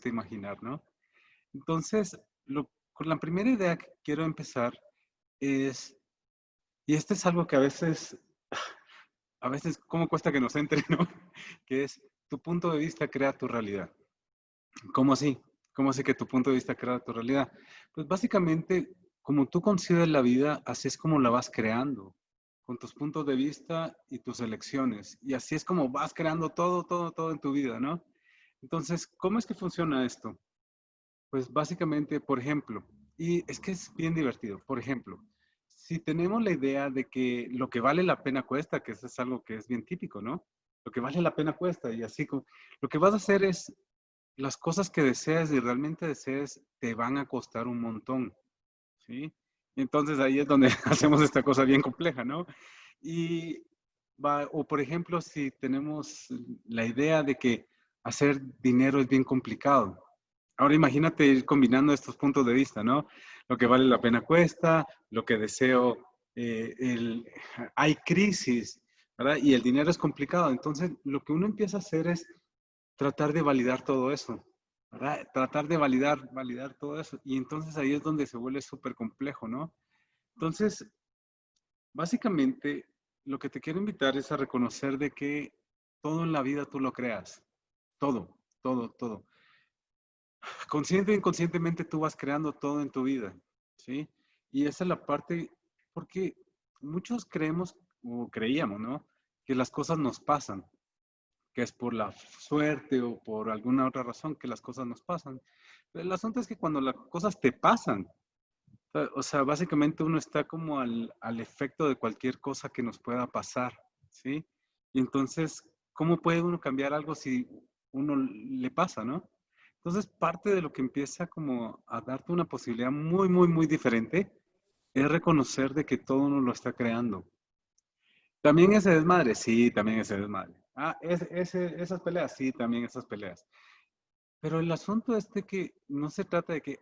cuesta imaginar, ¿no? Entonces, con la primera idea que quiero empezar es, y este es algo que a veces, ¿cómo cuesta que nos entre, no? Que es, tu punto de vista crea tu realidad. ¿Cómo así? ¿Cómo así que tu punto de vista crea tu realidad? Pues básicamente, como tú concibes la vida, así es como la vas creando, con tus puntos de vista y tus elecciones. Y así es como vas creando todo, todo, todo en tu vida, ¿no? Entonces, ¿cómo es que funciona esto? Pues básicamente, por ejemplo, y es que es bien divertido, por ejemplo, si tenemos la idea de que lo que vale la pena cuesta, que eso es algo que es bien típico, ¿no? Lo que vale la pena cuesta y así, lo que vas a hacer es las cosas que deseas y realmente deseas te van a costar un montón, ¿sí? Entonces ahí es donde hacemos esta cosa bien compleja, ¿no? Y o por ejemplo, si tenemos la idea de que hacer dinero es bien complicado. Ahora imagínate ir combinando estos puntos de vista, ¿no? Lo que vale la pena cuesta, lo que deseo, hay crisis, ¿verdad? Y el dinero es complicado. Entonces, lo que uno empieza a hacer es tratar de validar todo eso, ¿verdad? Tratar de validar todo eso. Y entonces ahí es donde se vuelve súper complejo, ¿no? Entonces, básicamente, lo que te quiero invitar es a reconocer de que todo en la vida tú lo creas. Todo, todo, todo. Consciente o inconscientemente tú vas creando todo en tu vida, ¿sí? Y esa es la parte, porque muchos creemos o creíamos, ¿no? Que las cosas nos pasan, que es por la suerte o por alguna otra razón que las cosas nos pasan. Pero el asunto es que cuando las cosas te pasan, o sea, básicamente uno está como al efecto de cualquier cosa que nos pueda pasar, ¿sí? Y entonces, ¿cómo puede uno cambiar algo si uno le pasa, ¿no? Entonces, parte de lo que empieza como a darte una posibilidad muy, muy, muy diferente es reconocer de que todo uno lo está creando. También ese desmadre, sí, también ese desmadre. Ah, esas peleas, sí, también esas peleas. Pero el asunto es de que no se trata de que,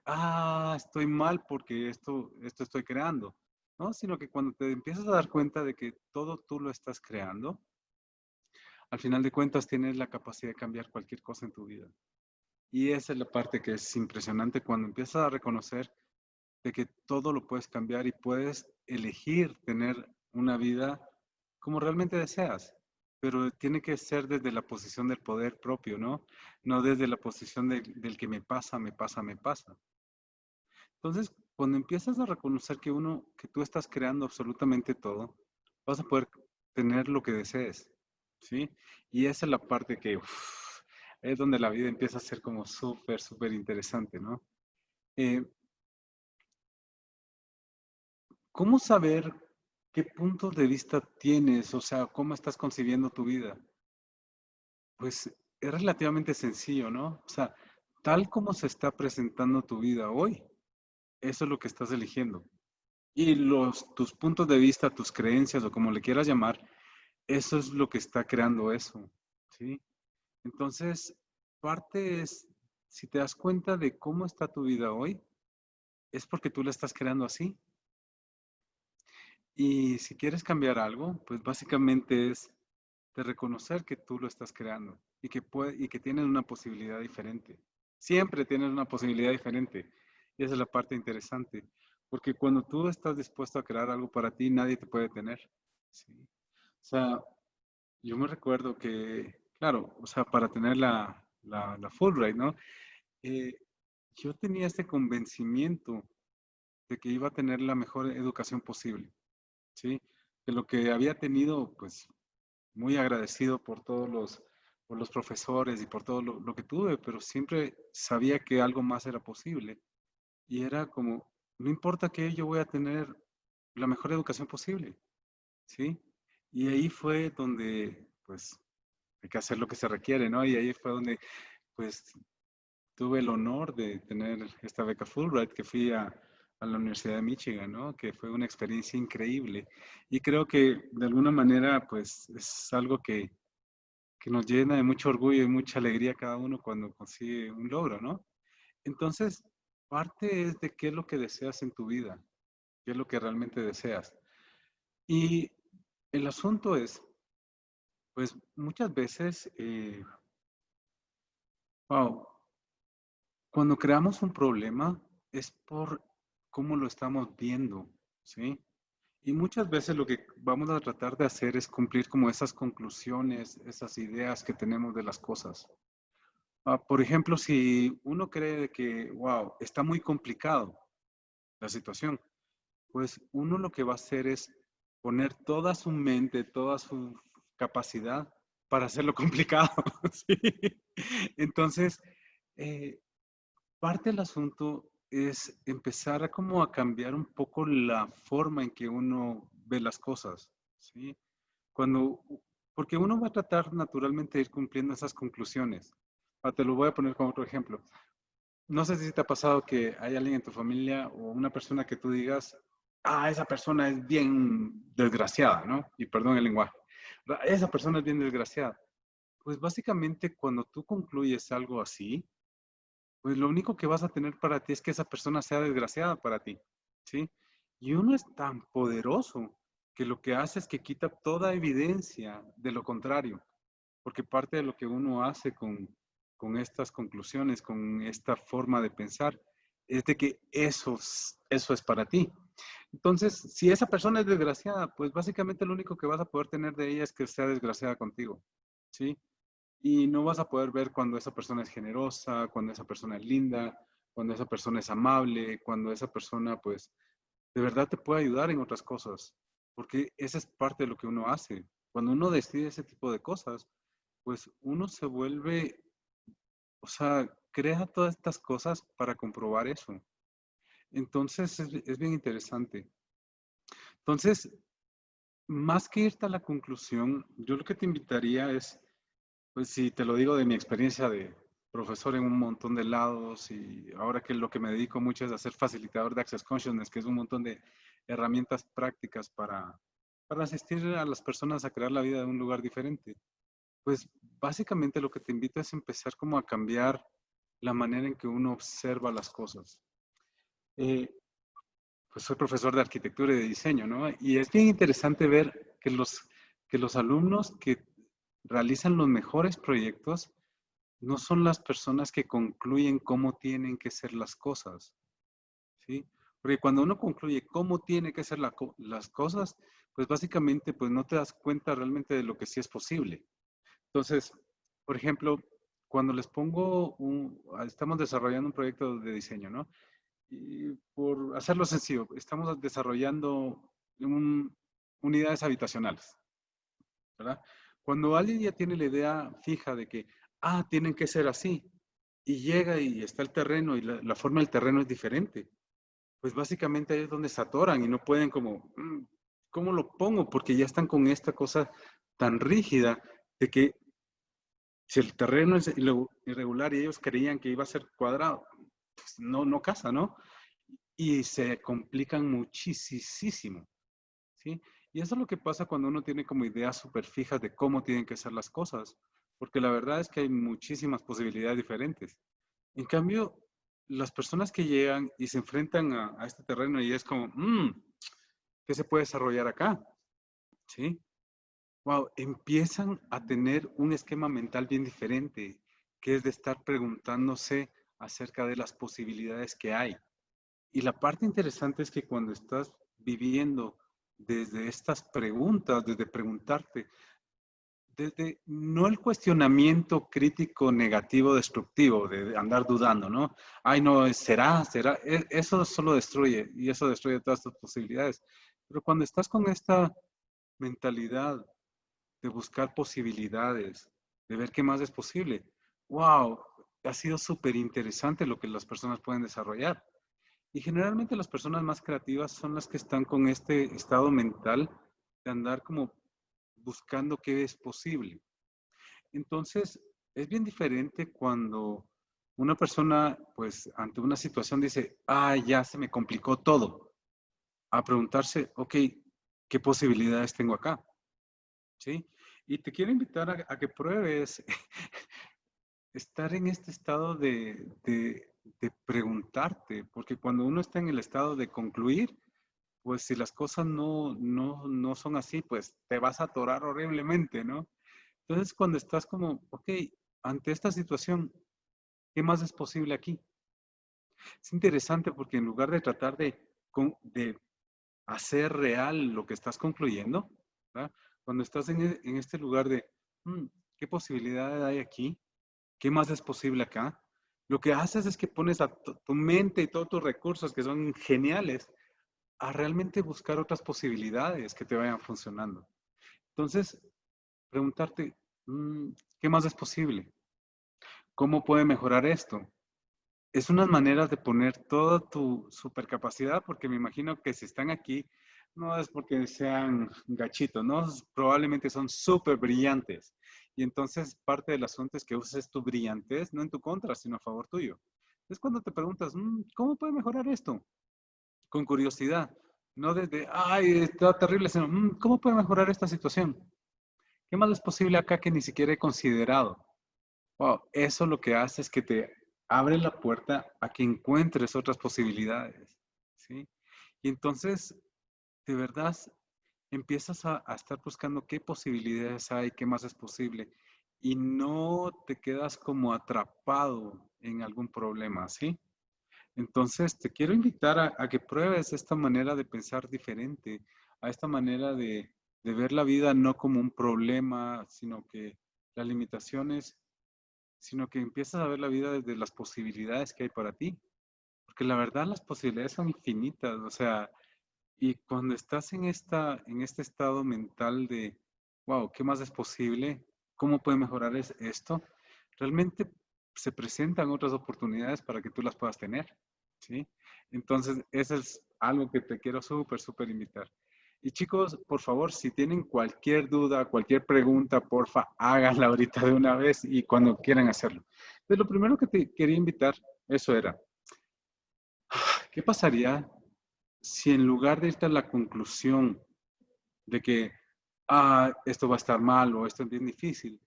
estoy mal porque esto estoy creando, ¿no? Sino que cuando te empiezas a dar cuenta de que todo tú lo estás creando, al final de cuentas tienes la capacidad de cambiar cualquier cosa en tu vida. Y esa es la parte que es impresionante cuando empiezas a reconocer de que todo lo puedes cambiar y puedes elegir tener una vida como realmente deseas. Pero tiene que ser desde la posición del poder propio, ¿no? No desde la posición del que me pasa, me pasa, me pasa. Entonces, cuando empiezas a reconocer que tú estás creando absolutamente todo, vas a poder tener lo que desees, ¿sí? Y esa es la parte que es donde la vida empieza a ser como súper, súper interesante, ¿no? Eh, ¿Cómo saber qué puntos de vista tienes? O sea, ¿cómo estás concibiendo tu vida? Pues es relativamente sencillo, ¿no? O sea, tal como se está presentando tu vida hoy, eso es lo que estás eligiendo. Y tus puntos de vista, tus creencias o como le quieras llamar, eso es lo que está creando eso, ¿sí? Entonces, parte es, si te das cuenta de cómo está tu vida hoy, es porque tú la estás creando así. Y si quieres cambiar algo, pues básicamente es de reconocer que tú lo estás creando y que tienes una posibilidad diferente. Siempre tienes una posibilidad diferente. Y esa es la parte interesante. Porque cuando tú estás dispuesto a crear algo para ti, nadie te puede tener. ¿Sí? O sea, yo me recuerdo que, claro, o sea, para tener la Fulbright, ¿no? Eh, yo tenía este convencimiento de que iba a tener la mejor educación posible. ¿Sí? De lo que había tenido, pues muy agradecido por los profesores y por todo lo que tuve, pero siempre sabía que algo más era posible. Y era como, no importa que yo voy a tener la mejor educación posible, ¿sí? Y ahí fue donde, pues, hay que hacer lo que se requiere, ¿no? Y ahí fue donde, pues, tuve el honor de tener esta beca Fulbright que fui a la Universidad de Michigan, ¿no? Que fue una experiencia increíble. Y creo que de alguna manera, pues es algo que nos llena de mucho orgullo y mucha alegría a cada uno cuando consigue un logro, ¿no? Entonces, parte es de qué es lo que deseas en tu vida, qué es lo que realmente deseas. Y el asunto es, pues muchas veces, wow, Cuando creamos un problema es por cómo lo estamos viendo, ¿sí? Y muchas veces lo que vamos a tratar de hacer es cumplir como esas conclusiones, esas ideas que tenemos de las cosas. Por ejemplo, si uno cree de que, wow, está muy complicado la situación, pues uno lo que va a hacer es poner toda su mente, toda su capacidad para hacerlo complicado, ¿sí? Entonces, eh, parte del asunto es empezar a como a cambiar un poco la forma en que uno ve las cosas, ¿sí? Cuando, porque uno va a tratar naturalmente de ir cumpliendo esas conclusiones. Te lo voy a poner como otro ejemplo. No sé si te ha pasado que hay alguien en tu familia o una persona que tú digas, esa persona es bien desgraciada, ¿no? Y perdón el lenguaje. Esa persona es bien desgraciada. Pues básicamente cuando tú concluyes algo así, pues lo único que vas a tener para ti es que esa persona sea desgraciada para ti, ¿sí? Y uno es tan poderoso que lo que hace es que quita toda evidencia de lo contrario, porque parte de lo que uno hace con estas conclusiones, con esta forma de pensar, es de que eso es para ti. Entonces, si esa persona es desgraciada, pues básicamente lo único que vas a poder tener de ella es que sea desgraciada contigo, ¿sí? Y no vas a poder ver cuando esa persona es generosa, cuando esa persona es linda, cuando esa persona es amable, cuando esa persona, pues, de verdad te puede ayudar en otras cosas, porque esa es parte de lo que uno hace. Cuando uno decide ese tipo de cosas, pues uno se vuelve, o sea, crea todas estas cosas para comprobar eso. Entonces, es bien interesante. Entonces, más que irte a la conclusión, yo lo que te invitaría es, pues si te lo digo de mi experiencia de profesor en un montón de lados y ahora que lo que me dedico mucho es a ser facilitador de Access Consciousness, que es un montón de herramientas prácticas para asistir a las personas a crear la vida de un lugar diferente. Pues básicamente lo que te invito es empezar como a cambiar la manera en que uno observa las cosas. Eh, pues soy profesor de arquitectura y de diseño, ¿no? Y es bien interesante ver que los alumnos que realizan los mejores proyectos no son las personas que concluyen cómo tienen que ser las cosas, ¿sí? Porque cuando uno concluye cómo tiene que ser las cosas, pues básicamente pues no te das cuenta realmente de lo que sí es posible. Entonces, por ejemplo, cuando les pongo estamos desarrollando un proyecto de diseño, ¿no? Y por hacerlo sencillo, estamos desarrollando unidades habitacionales, ¿verdad? Cuando alguien ya tiene la idea fija de que, tienen que ser así, y llega y está el terreno y la forma del terreno es diferente, pues básicamente ahí es donde se atoran y no pueden como, ¿cómo lo pongo? Porque ya están con esta cosa tan rígida de que si el terreno es irregular y ellos creían que iba a ser cuadrado, pues no casa, ¿no? Y se complican muchísimo, ¿sí? Y eso es lo que pasa cuando uno tiene como ideas súper fijas de cómo tienen que ser las cosas, porque la verdad es que hay muchísimas posibilidades diferentes. En cambio, las personas que llegan y se enfrentan a este terreno y es como, ¿qué se puede desarrollar acá? ¿Sí? Wow, empiezan a tener un esquema mental bien diferente, que es de estar preguntándose acerca de las posibilidades que hay. Y la parte interesante es que cuando estás viviendo desde estas preguntas, desde preguntarte, desde no el cuestionamiento crítico, negativo, destructivo, de andar dudando, ¿no? Ay, no, será. Eso solo destruye y eso destruye todas tus posibilidades. Pero cuando estás con esta mentalidad de buscar posibilidades, de ver qué más es posible, wow, ha sido súper interesante lo que las personas pueden desarrollar. Y generalmente las personas más creativas son las que están con este estado mental de andar como buscando qué es posible. Entonces, es bien diferente cuando una persona, pues, ante una situación dice, ya se me complicó todo, a preguntarse, ok, ¿qué posibilidades tengo acá? ¿Sí? Y te quiero invitar a que pruebes estar en este estado de preguntarte, porque cuando uno está en el estado de concluir, pues si las cosas no son así, pues te vas a atorar horriblemente, ¿no? Entonces, cuando estás como, ok, ante esta situación, ¿qué más es posible aquí? Es interesante porque en lugar de tratar de hacer real lo que estás concluyendo, ¿verdad? Cuando estás en este lugar de, "Mm, ¿qué posibilidad hay aquí? ¿Qué más es posible acá?" Lo que haces es que pones a tu mente y todos tus recursos, que son geniales, a realmente buscar otras posibilidades que te vayan funcionando. Entonces, preguntarte, ¿qué más es posible? ¿Cómo puede mejorar esto? Es unas maneras de poner toda tu supercapacidad, porque me imagino que si están aquí, no es porque sean gachitos, ¿no? Probablemente son súper brillantes. Y entonces parte del asunto es que uses tu brillantez no en tu contra, sino a favor tuyo. Es cuando te preguntas, ¿cómo puede mejorar esto? Con curiosidad, no desde, ay, está terrible, sino, ¿cómo puede mejorar esta situación? ¿Qué más es posible acá que ni siquiera he considerado? Wow, eso lo que hace es que te abre la puerta a que encuentres otras posibilidades, ¿sí? Y entonces, de verdad, empiezas a estar buscando qué posibilidades hay, qué más es posible, y no te quedas como atrapado en algún problema, ¿sí? Entonces, te quiero invitar a que pruebes esta manera de pensar diferente, a esta manera de ver la vida no como un problema, sino que las limitaciones sino que empiezas a ver la vida desde las posibilidades que hay para ti. Porque la verdad las posibilidades son infinitas, o sea, y cuando estás en este estado mental de, wow, ¿qué más es posible? ¿Cómo puede mejorar esto? Realmente se presentan otras oportunidades para que tú las puedas tener, ¿sí? Entonces, eso es algo que te quiero súper invitar. Y chicos, por favor, si tienen cualquier duda, cualquier pregunta, porfa, háganla ahorita de una vez y cuando quieran hacerlo. Entonces, lo primero que te quería invitar, eso era, ¿qué pasaría si en lugar de irte a la conclusión de que, esto va a estar mal o esto es bien difícil,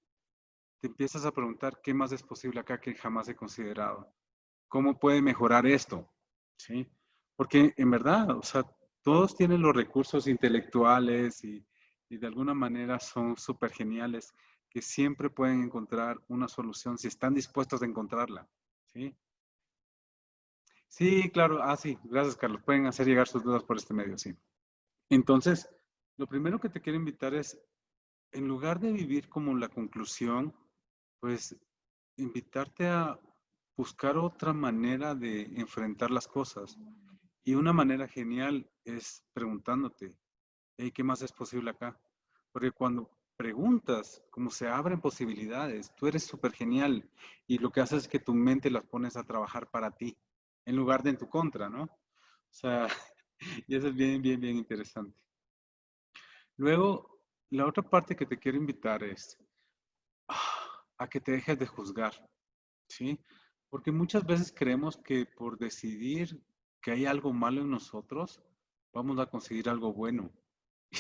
te empiezas a preguntar qué más es posible acá que jamás he considerado? ¿Cómo puede mejorar esto? ¿Sí? Porque en verdad, o sea, todos tienen los recursos intelectuales y de alguna manera son súper geniales que siempre pueden encontrar una solución si están dispuestos a encontrarla. ¿Sí? Sí, claro. Sí, gracias, Carlos. Pueden hacer llegar sus dudas por este medio, sí. Entonces, lo primero que te quiero invitar es, en lugar de vivir como la conclusión, pues invitarte a buscar otra manera de enfrentar las cosas. Y una manera genial es preguntándote, hey, ¿qué más es posible acá? Porque cuando preguntas, como se abren posibilidades, tú eres súper genial y lo que haces es que tu mente las pones a trabajar para ti, en lugar de en tu contra, ¿no? O sea, y eso es bien interesante. Luego, la otra parte que te quiero invitar es a que te dejes de juzgar, ¿sí? Porque muchas veces creemos que por decidir que hay algo malo en nosotros, vamos a conseguir algo bueno.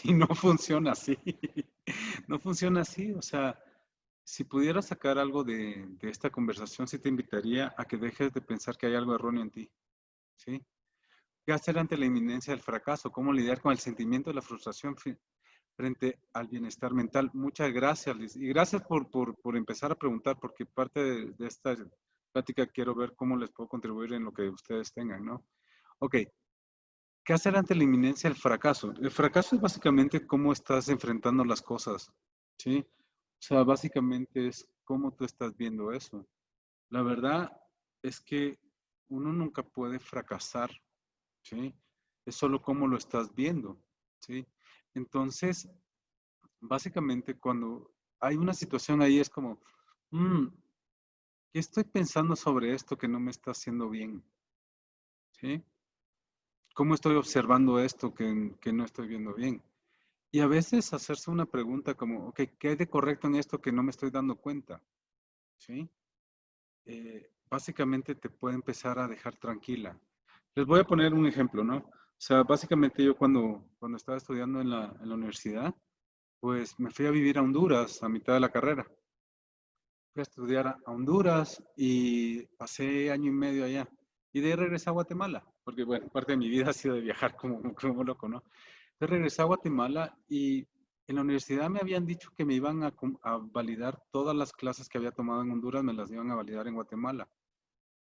Y no funciona así. No funciona así. O sea, si pudieras sacar algo de esta conversación, sí te invitaría a que dejes de pensar que hay algo erróneo en ti, ¿sí? ¿Qué hacer ante la inminencia del fracaso? ¿Cómo lidiar con el sentimiento de la frustración frente al bienestar mental? Muchas gracias, Liz. Y gracias por empezar a preguntar, porque parte de esta plática quiero ver cómo les puedo contribuir en lo que ustedes tengan, ¿no? Ok, ¿qué hacer ante la inminencia del fracaso? El fracaso es básicamente cómo estás enfrentando las cosas, ¿sí? O sea, básicamente es cómo tú estás viendo eso. La verdad es que uno nunca puede fracasar, ¿sí? Es solo cómo lo estás viendo, ¿sí? Entonces, básicamente cuando hay una situación ahí es como, "Mm, ¿qué estoy pensando sobre esto que no me está haciendo bien? ¿Sí? ¿Cómo estoy observando esto que no estoy viendo bien? Y a veces hacerse una pregunta como, ok, ¿qué hay de correcto en esto que no me estoy dando cuenta? ¿Sí? Básicamente te puede empezar a dejar tranquila. Les voy a poner un ejemplo, ¿no? O sea, básicamente yo cuando estaba estudiando en la universidad, pues me fui a vivir a Honduras a mitad de la carrera. Fui a estudiar a Honduras y pasé año y medio allá. Y de ahí regresé a Guatemala, porque bueno, parte de mi vida ha sido de viajar como loco, ¿no? Entonces regresé a Guatemala y en la universidad me habían dicho que me iban a validar todas las clases que había tomado en Honduras, me las iban a validar en Guatemala.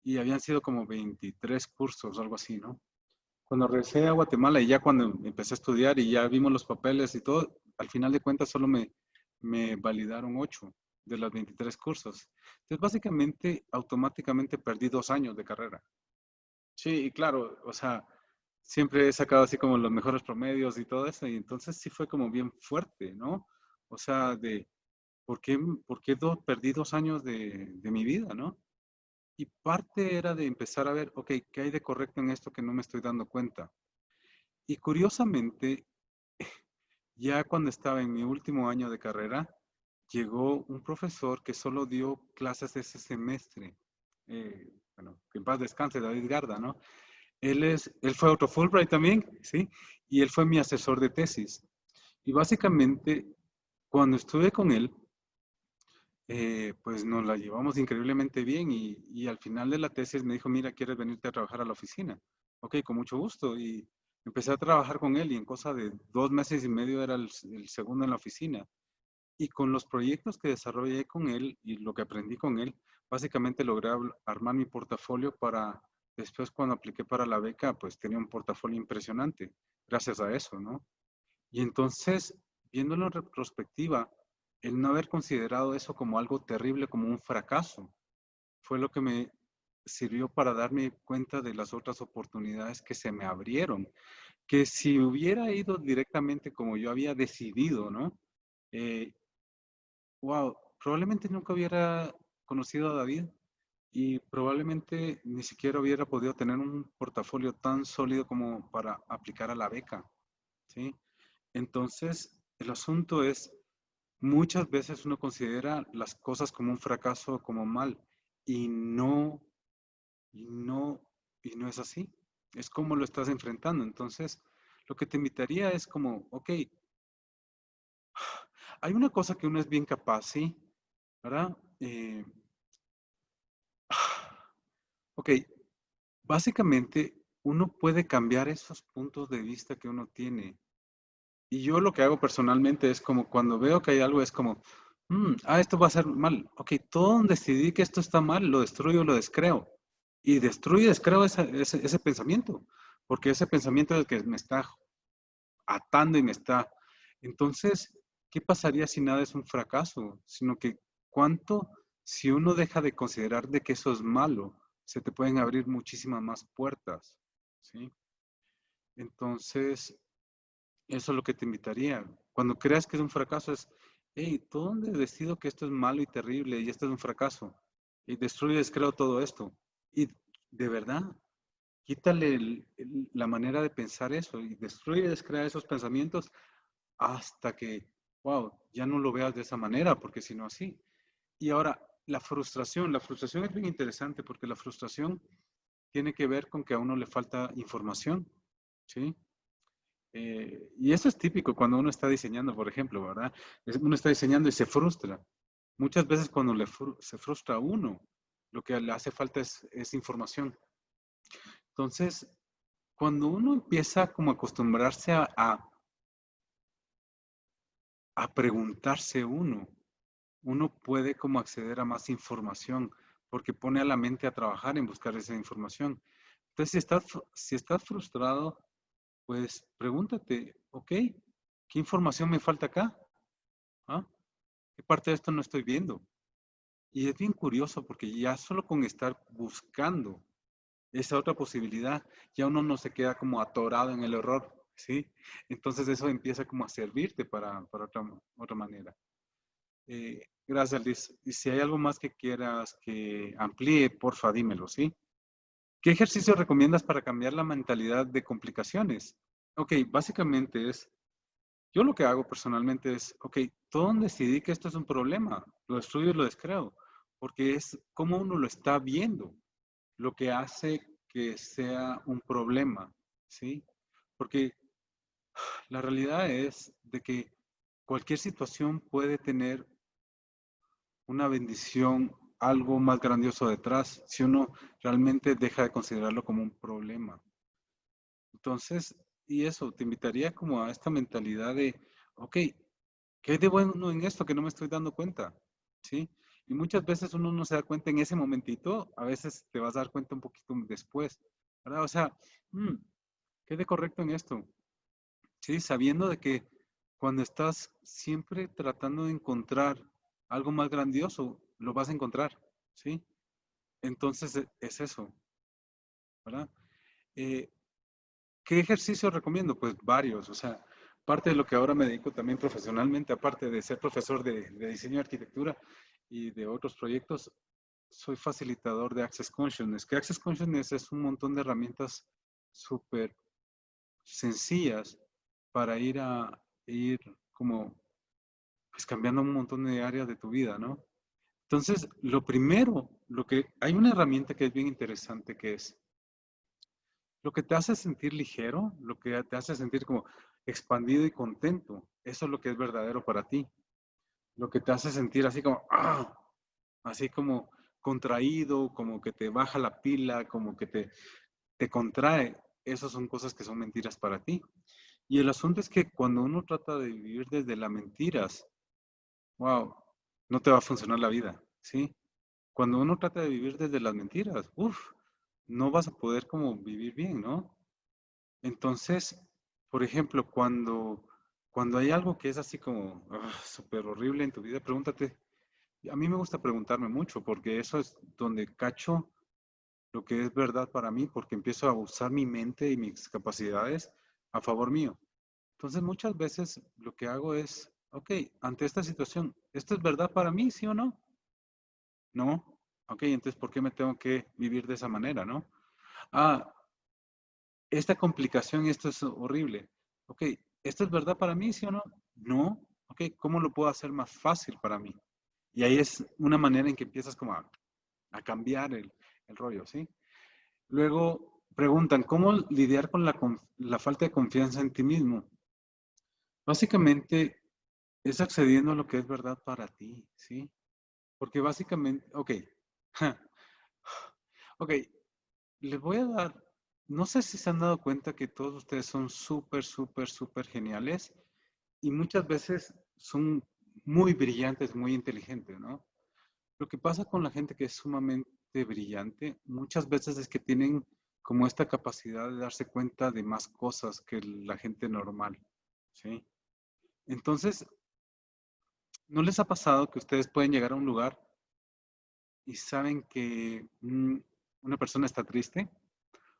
y habían sido como 23 cursos, algo así, ¿no? Cuando regresé a Guatemala y ya cuando empecé a estudiar y ya vimos los papeles y todo, al final de cuentas solo me validaron 8 de los 23 cursos. Entonces, básicamente, automáticamente perdí 2 años de carrera. Sí, y claro, o sea, siempre he sacado así como los mejores promedios y todo eso, y entonces sí fue como bien fuerte, ¿no? O sea, de ¿por qué perdí 2 años de mi vida, ¿no? Y parte era de empezar a ver, ok, ¿qué hay de correcto en esto que no me estoy dando cuenta? Y curiosamente, ya cuando estaba en mi último año de carrera, llegó un profesor que solo dio clases ese semestre. Bueno, que en paz descanse, David Garda, ¿no? Él fue otro Fulbright también, ¿sí? Y él fue mi asesor de tesis. Y básicamente, cuando estuve con él, pues nos la llevamos increíblemente bien y al final de la tesis me dijo, mira, ¿quieres venirte a trabajar a la oficina? Ok, con mucho gusto. Y empecé a trabajar con él y en cosa de 2 meses y medio era el segundo en la oficina. Y con los proyectos que desarrollé con él y lo que aprendí con él, básicamente logré armar mi portafolio para después cuando apliqué para la beca, pues tenía un portafolio impresionante gracias a eso, ¿no? Y entonces, viéndolo en retrospectiva, el no haber considerado eso como algo terrible, como un fracaso, fue lo que me sirvió para darme cuenta de las otras oportunidades que se me abrieron, que si hubiera ido directamente como yo había decidido, ¿no? Eh, wow, probablemente nunca hubiera conocido a David y probablemente ni siquiera hubiera podido tener un portafolio tan sólido como para aplicar a la beca, ¿sí? Entonces, el asunto es, muchas veces uno considera las cosas como un fracaso, como mal, y no, y no, y no es así. Es como lo estás enfrentando. Entonces, lo que te invitaría es como, ok, hay una cosa que uno es bien capaz, ¿sí? ¿Verdad? Ok, básicamente uno puede cambiar esos puntos de vista que uno tiene. Y yo lo que hago personalmente es como cuando veo que hay algo, es como, esto va a ser mal. Ok, todo donde decidí que esto está mal, lo destruyo, lo descreo. Y destruyo y descreo ese pensamiento, porque ese pensamiento es el que me está atando y me está... Entonces, ¿qué pasaría si nada es un fracaso? Sino que cuánto, si uno deja de considerar de que eso es malo, se te pueden abrir muchísimas más puertas, ¿sí? Entonces, eso es lo que te invitaría. Cuando creas que es un fracaso, es, hey, ¿tú dónde decido que esto es malo y terrible y esto es un fracaso? Y destruye y descreo todo esto. Y de verdad, quítale la manera de pensar eso y destruye y descrea esos pensamientos hasta que, wow, ya no lo veas de esa manera, porque si no así. Y ahora, la frustración es bien interesante porque la frustración tiene que ver con que a uno le falta información, ¿sí? Y eso es típico cuando uno está diseñando, por ejemplo, ¿verdad? Uno está diseñando y se frustra. Muchas veces cuando se frustra a uno, lo que le hace falta es información. Entonces, cuando uno empieza como a acostumbrarse a preguntarse uno puede como acceder a más información porque pone a la mente a trabajar en buscar esa información. Entonces, si estás frustrado, pues pregúntate, ok, ¿qué información me falta acá? ¿Ah? ¿Qué parte de esto no estoy viendo? Y es bien curioso porque ya solo con estar buscando esa otra posibilidad, ya uno no se queda como atorado en el error, ¿sí? Entonces eso empieza como a servirte para otra manera. Gracias, Liz. Y si hay algo más que quieras que amplíe, porfa, dímelo, ¿sí? ¿Qué ejercicio recomiendas para cambiar la mentalidad de complicaciones? Ok, básicamente yo lo que hago personalmente es, ok, todo decidí que esto es un problema, lo estudio y lo descreo, porque es como uno lo está viendo, lo que hace que sea un problema, ¿sí? Porque la realidad es de que cualquier situación puede tener una bendición, algo más grandioso detrás, si uno realmente deja de considerarlo como un problema. Entonces, y eso, te invitaría como a esta mentalidad de, ok, ¿qué hay de bueno en esto que no me estoy dando cuenta? ¿Sí? Y muchas veces uno no se da cuenta en ese momentito, a veces te vas a dar cuenta un poquito después, ¿verdad? O sea, mm, ¿qué de correcto en esto? Sí, sabiendo de que cuando estás siempre tratando de encontrar algo más grandioso, lo vas a encontrar, ¿sí? Entonces es eso, ¿verdad? Eh, ¿Qué ejercicio recomiendo? Pues varios, o sea, parte de lo que ahora me dedico también profesionalmente, aparte de ser profesor de diseño de arquitectura y de otros proyectos, soy facilitador de Access Consciousness, que Access Consciousness es un montón de herramientas súper sencillas para ir como pues cambiando un montón de áreas de tu vida, ¿no? Entonces, lo primero, hay una herramienta que es bien interesante que es lo que te hace sentir ligero, lo que te hace sentir como expandido y contento, eso es lo que es verdadero para ti. Lo que te hace sentir así como, así como contraído, como que te baja la pila, como que te contrae, esas son cosas que son mentiras para ti. Y el asunto es que cuando uno trata de vivir desde las mentiras, wow, no te va a funcionar la vida, ¿sí? Cuando uno trata de vivir desde las mentiras, no vas a poder como vivir bien, ¿no? Entonces, por ejemplo, cuando hay algo que es así como súper horrible en tu vida, pregúntate, a mí me gusta preguntarme mucho porque eso es donde cacho lo que es verdad para mí, porque empiezo a usar mi mente y mis capacidades a favor mío. Entonces, muchas veces lo que hago es, ok, ante esta situación, ¿esto es verdad para mí, sí o no? No. Ok, entonces, ¿por qué me tengo que vivir de esa manera, no? Ah, esta complicación, esto es horrible. Ok, ¿esto es verdad para mí, sí o no? No. Ok, ¿cómo lo puedo hacer más fácil para mí? Y ahí es una manera en que empiezas como a cambiar el rollo, ¿sí? Luego preguntan, ¿cómo lidiar con la falta de confianza en ti mismo? Básicamente es accediendo a lo que es verdad para ti, ¿sí? Porque básicamente, ok, ok, les voy a dar, no sé si se han dado cuenta que todos ustedes son súper, súper, súper geniales y muchas veces son muy brillantes, muy inteligentes, ¿no? Lo que pasa con la gente que es sumamente brillante, muchas veces es que tienen como esta capacidad de darse cuenta de más cosas que la gente normal, ¿sí? Entonces, ¿no les ha pasado que ustedes pueden llegar a un lugar y saben que una persona está triste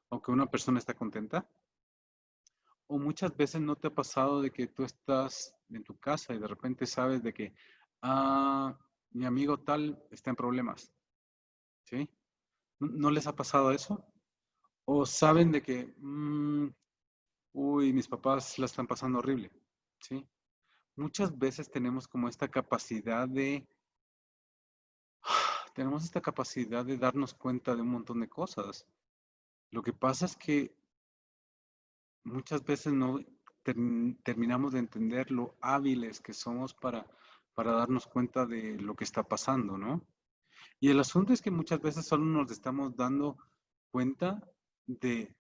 o que una persona está contenta? O muchas veces no te ha pasado de que tú estás en tu casa y de repente sabes de que, mi amigo tal está en problemas, ¿sí? ¿No les ha pasado eso? O saben de que, uy, mis papás la están pasando horrible, ¿sí? Muchas veces tenemos como esta capacidad tenemos esta capacidad de darnos cuenta de un montón de cosas. Lo que pasa es que muchas veces no terminamos de entender lo hábiles que somos para darnos cuenta de lo que está pasando, ¿no? Y el asunto es que muchas veces solo nos estamos dando cuenta de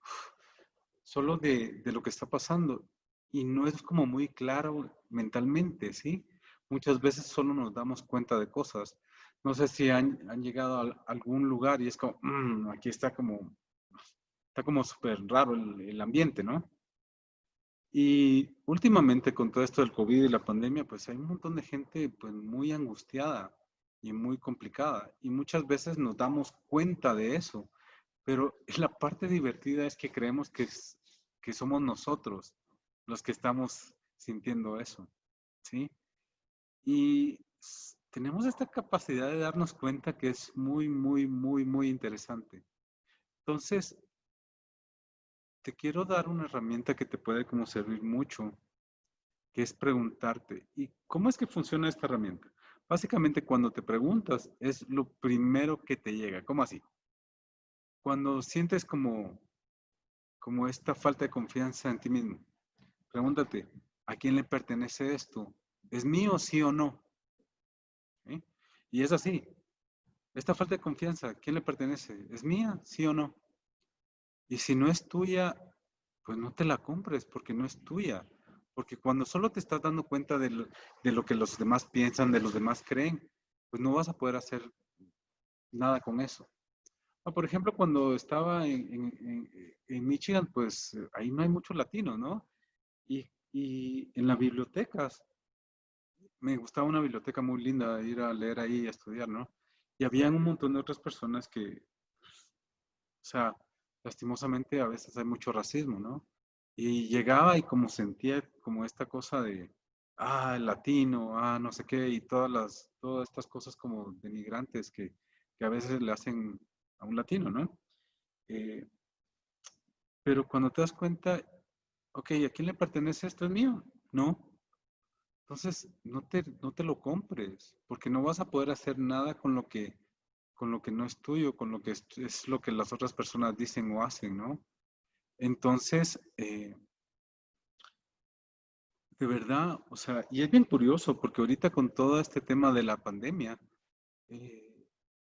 solo de lo que está pasando y no es como muy claro mentalmente, ¿sí? Muchas veces solo nos damos cuenta de cosas. No sé si han llegado a algún lugar y es como, aquí está como súper raro el ambiente, ¿no? Y últimamente con todo esto del COVID y la pandemia, pues hay un montón de gente pues muy angustiada y muy complicada. Y muchas veces nos damos cuenta de eso. Pero la parte divertida es que creemos que somos nosotros los que estamos sintiendo eso, ¿sí? Y tenemos esta capacidad de darnos cuenta que es muy, muy, muy, muy interesante. Entonces, te quiero dar una herramienta que te puede como servir mucho, que es preguntarte, ¿y cómo es que funciona esta herramienta? Básicamente, cuando te preguntas, es lo primero que te llega. ¿Cómo así? Cuando sientes como esta falta de confianza en ti mismo, pregúntate, ¿a quién le pertenece esto? ¿Es mío, sí o no? ¿Sí? Y es así. Esta falta de confianza, ¿a quién le pertenece? ¿Es mía, sí o no? Y si no es tuya, pues no te la compres porque no es tuya. Porque cuando solo te estás dando cuenta de lo que los demás piensan, de los demás creen, pues no vas a poder hacer nada con eso. Por ejemplo, cuando estaba en Michigan, pues ahí no hay muchos latinos, ¿no? Y en las bibliotecas, me gustaba una biblioteca muy linda, ir a leer ahí y a estudiar, ¿no? Y había un montón de otras personas que, o sea, lastimosamente a veces hay mucho racismo, ¿no? Y llegaba y como sentía como esta cosa de, el latino, no sé qué, y todas estas cosas como denigrantes que a veces le hacen a un latino, ¿no? Eh, pero cuando te das cuenta, ok, ¿a quién le pertenece esto? ¿Es mío? No. Entonces, no te lo compres, porque no vas a poder hacer nada con lo que no es tuyo, con lo que es lo que las otras personas dicen o hacen, ¿no? Entonces, de verdad, o sea, y es bien curioso, porque ahorita con todo este tema de la pandemia,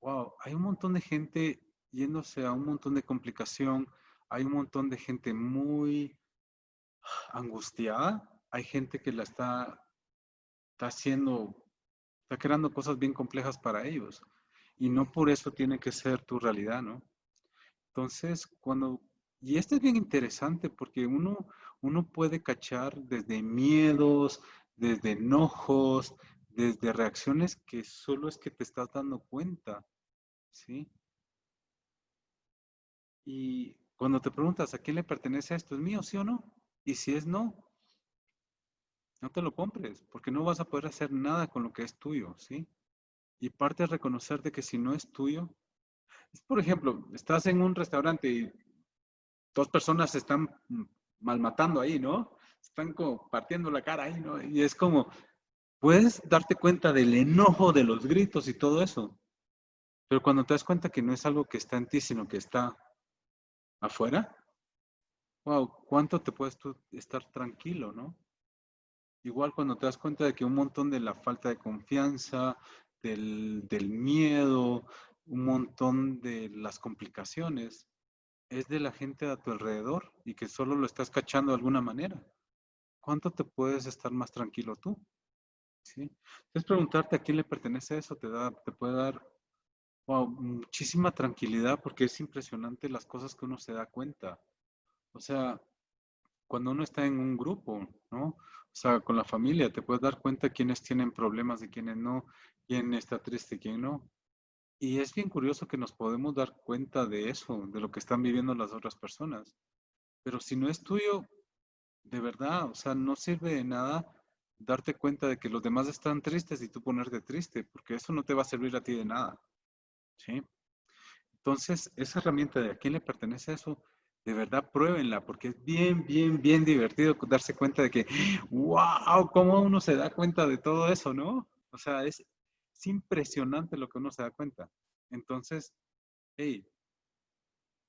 wow, hay un montón de gente yéndose a un montón de complicación, hay un montón de gente muy angustiada, hay gente que la está haciendo, está creando cosas bien complejas para ellos. Y no por eso tiene que ser tu realidad, ¿no? Entonces, y esto es bien interesante porque uno puede cachar desde miedos, desde enojos, desde reacciones que solo es que te estás dando cuenta, ¿sí? Y cuando te preguntas a quién le pertenece esto, ¿es mío, sí o no? Y si es no, no te lo compres, porque no vas a poder hacer nada con lo que es tuyo, ¿sí? Y parte es reconocer de que si no es tuyo, por ejemplo, estás en un restaurante y dos personas se están malmatando ahí, ¿no? Están como partiendo la cara ahí, ¿no? Y es como, puedes darte cuenta del enojo, de los gritos y todo eso, pero cuando te das cuenta que no es algo que está en ti, sino que está afuera, wow, ¿cuánto te puedes tú estar tranquilo, ¿no? Igual cuando te das cuenta de que un montón de la falta de confianza, del miedo, un montón de las complicaciones, es de la gente a tu alrededor y que solo lo estás cachando de alguna manera. ¿Cuánto te puedes estar más tranquilo tú? ¿Sí? Entonces preguntarte a quién le pertenece eso te puede dar wow, muchísima tranquilidad porque es impresionante las cosas que uno se da cuenta. O sea, cuando uno está en un grupo, ¿no? O sea, con la familia, te puedes dar cuenta quiénes tienen problemas y quiénes no, quién está triste y quién no. Y es bien curioso que nos podemos dar cuenta de eso, de lo que están viviendo las otras personas. Pero si no es tuyo, de verdad, o sea, no sirve de nada darte cuenta de que los demás están tristes y tú ponerte triste, porque eso no te va a servir a ti de nada, ¿sí? Entonces, esa herramienta de a quién le pertenece eso, de verdad pruébenla, porque es bien, bien, bien divertido darse cuenta de que, wow, cómo uno se da cuenta de todo eso, ¿no? O sea, es impresionante lo que uno se da cuenta. Entonces, hey,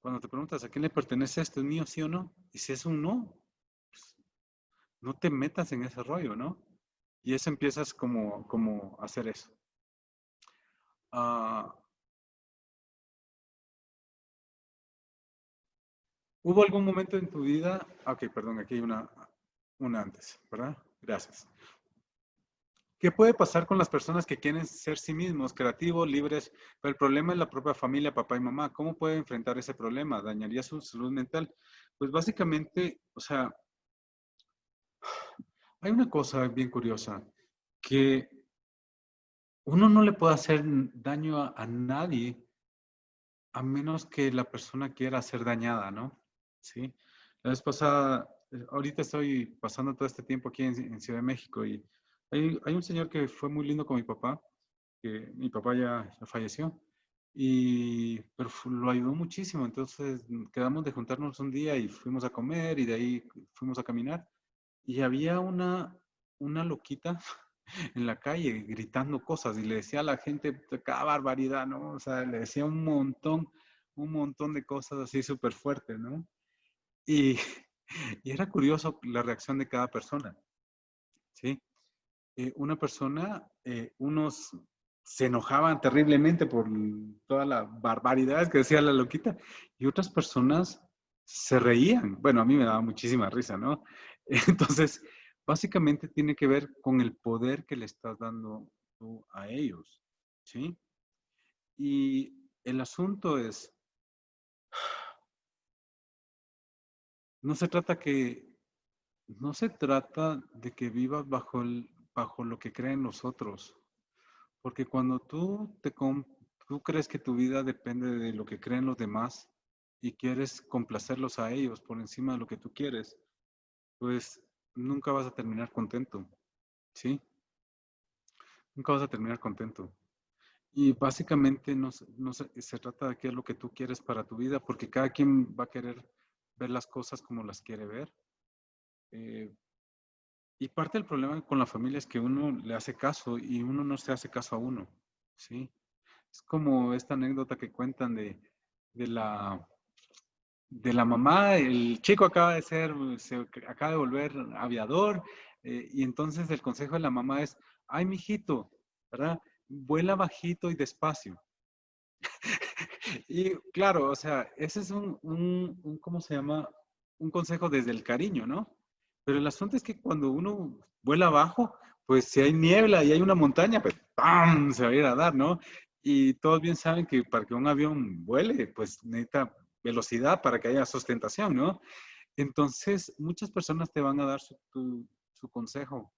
cuando te preguntas a quién le pertenece esto, ¿es mío, sí o no? Y si es un no, pues, no te metas en ese rollo, ¿no? Y eso empiezas como a hacer eso. Ah, ¿Hubo algún momento en tu vida? Ok, perdón, aquí hay una antes, ¿verdad? Gracias. ¿Qué puede pasar con las personas que quieren ser sí mismos, creativos, libres, pero el problema es la propia familia, papá y mamá? ¿Cómo puede enfrentar ese problema? ¿Dañaría su salud mental? Pues básicamente, o sea, hay una cosa bien curiosa, que uno no le puede hacer daño a nadie a menos que la persona quiera ser dañada, ¿no? Sí. La vez pasada, ahorita estoy pasando todo este tiempo aquí en Ciudad de México y hay un señor que fue muy lindo con mi papá, que mi papá ya falleció, pero lo ayudó muchísimo. Entonces quedamos de juntarnos un día y fuimos a comer y de ahí fuimos a caminar. Y había una loquita en la calle gritando cosas y le decía a la gente cada barbaridad, ¿no? O sea, le decía un montón de cosas así súper fuertes, ¿no? Y, y era curioso la reacción de cada persona, ¿sí? Una persona, unos se enojaban terriblemente por todas las barbaridades que decía la loquita y otras personas se reían. Bueno, a mí me daba muchísima risa, ¿no? Entonces, básicamente tiene que ver con el poder que le estás dando tú a ellos. ¿sí? Y el asunto es, no se trata que, no se trata de que vivas bajo lo que creen los otros, porque cuando tú crees que tu vida depende de lo que creen los demás y quieres complacerlos a ellos por encima de lo que tú quieres, pues nunca vas a terminar contento, ¿sí? Nunca vas a terminar contento. Y básicamente se trata de qué es lo que tú quieres para tu vida, porque cada quien va a querer ver las cosas como las quiere ver. Eh, y parte del problema con la familia es que uno le hace caso y uno no se hace caso a uno, ¿sí? Es como esta anécdota que cuentan de la, de la mamá, el chico se acaba de volver aviador, y entonces el consejo de la mamá es, ay, mijito, ¿verdad? Vuela bajito y despacio. Y claro, o sea, ese es ¿cómo se llama? Un consejo desde el cariño, ¿no? Pero el asunto es que cuando uno vuela abajo, pues si hay niebla y hay una montaña, pues ¡pam! Se va a ir a dar, ¿no? Y todos bien saben que para que un avión vuele, pues necesita velocidad para que haya sustentación, ¿no? Entonces, muchas personas te van a dar su consejo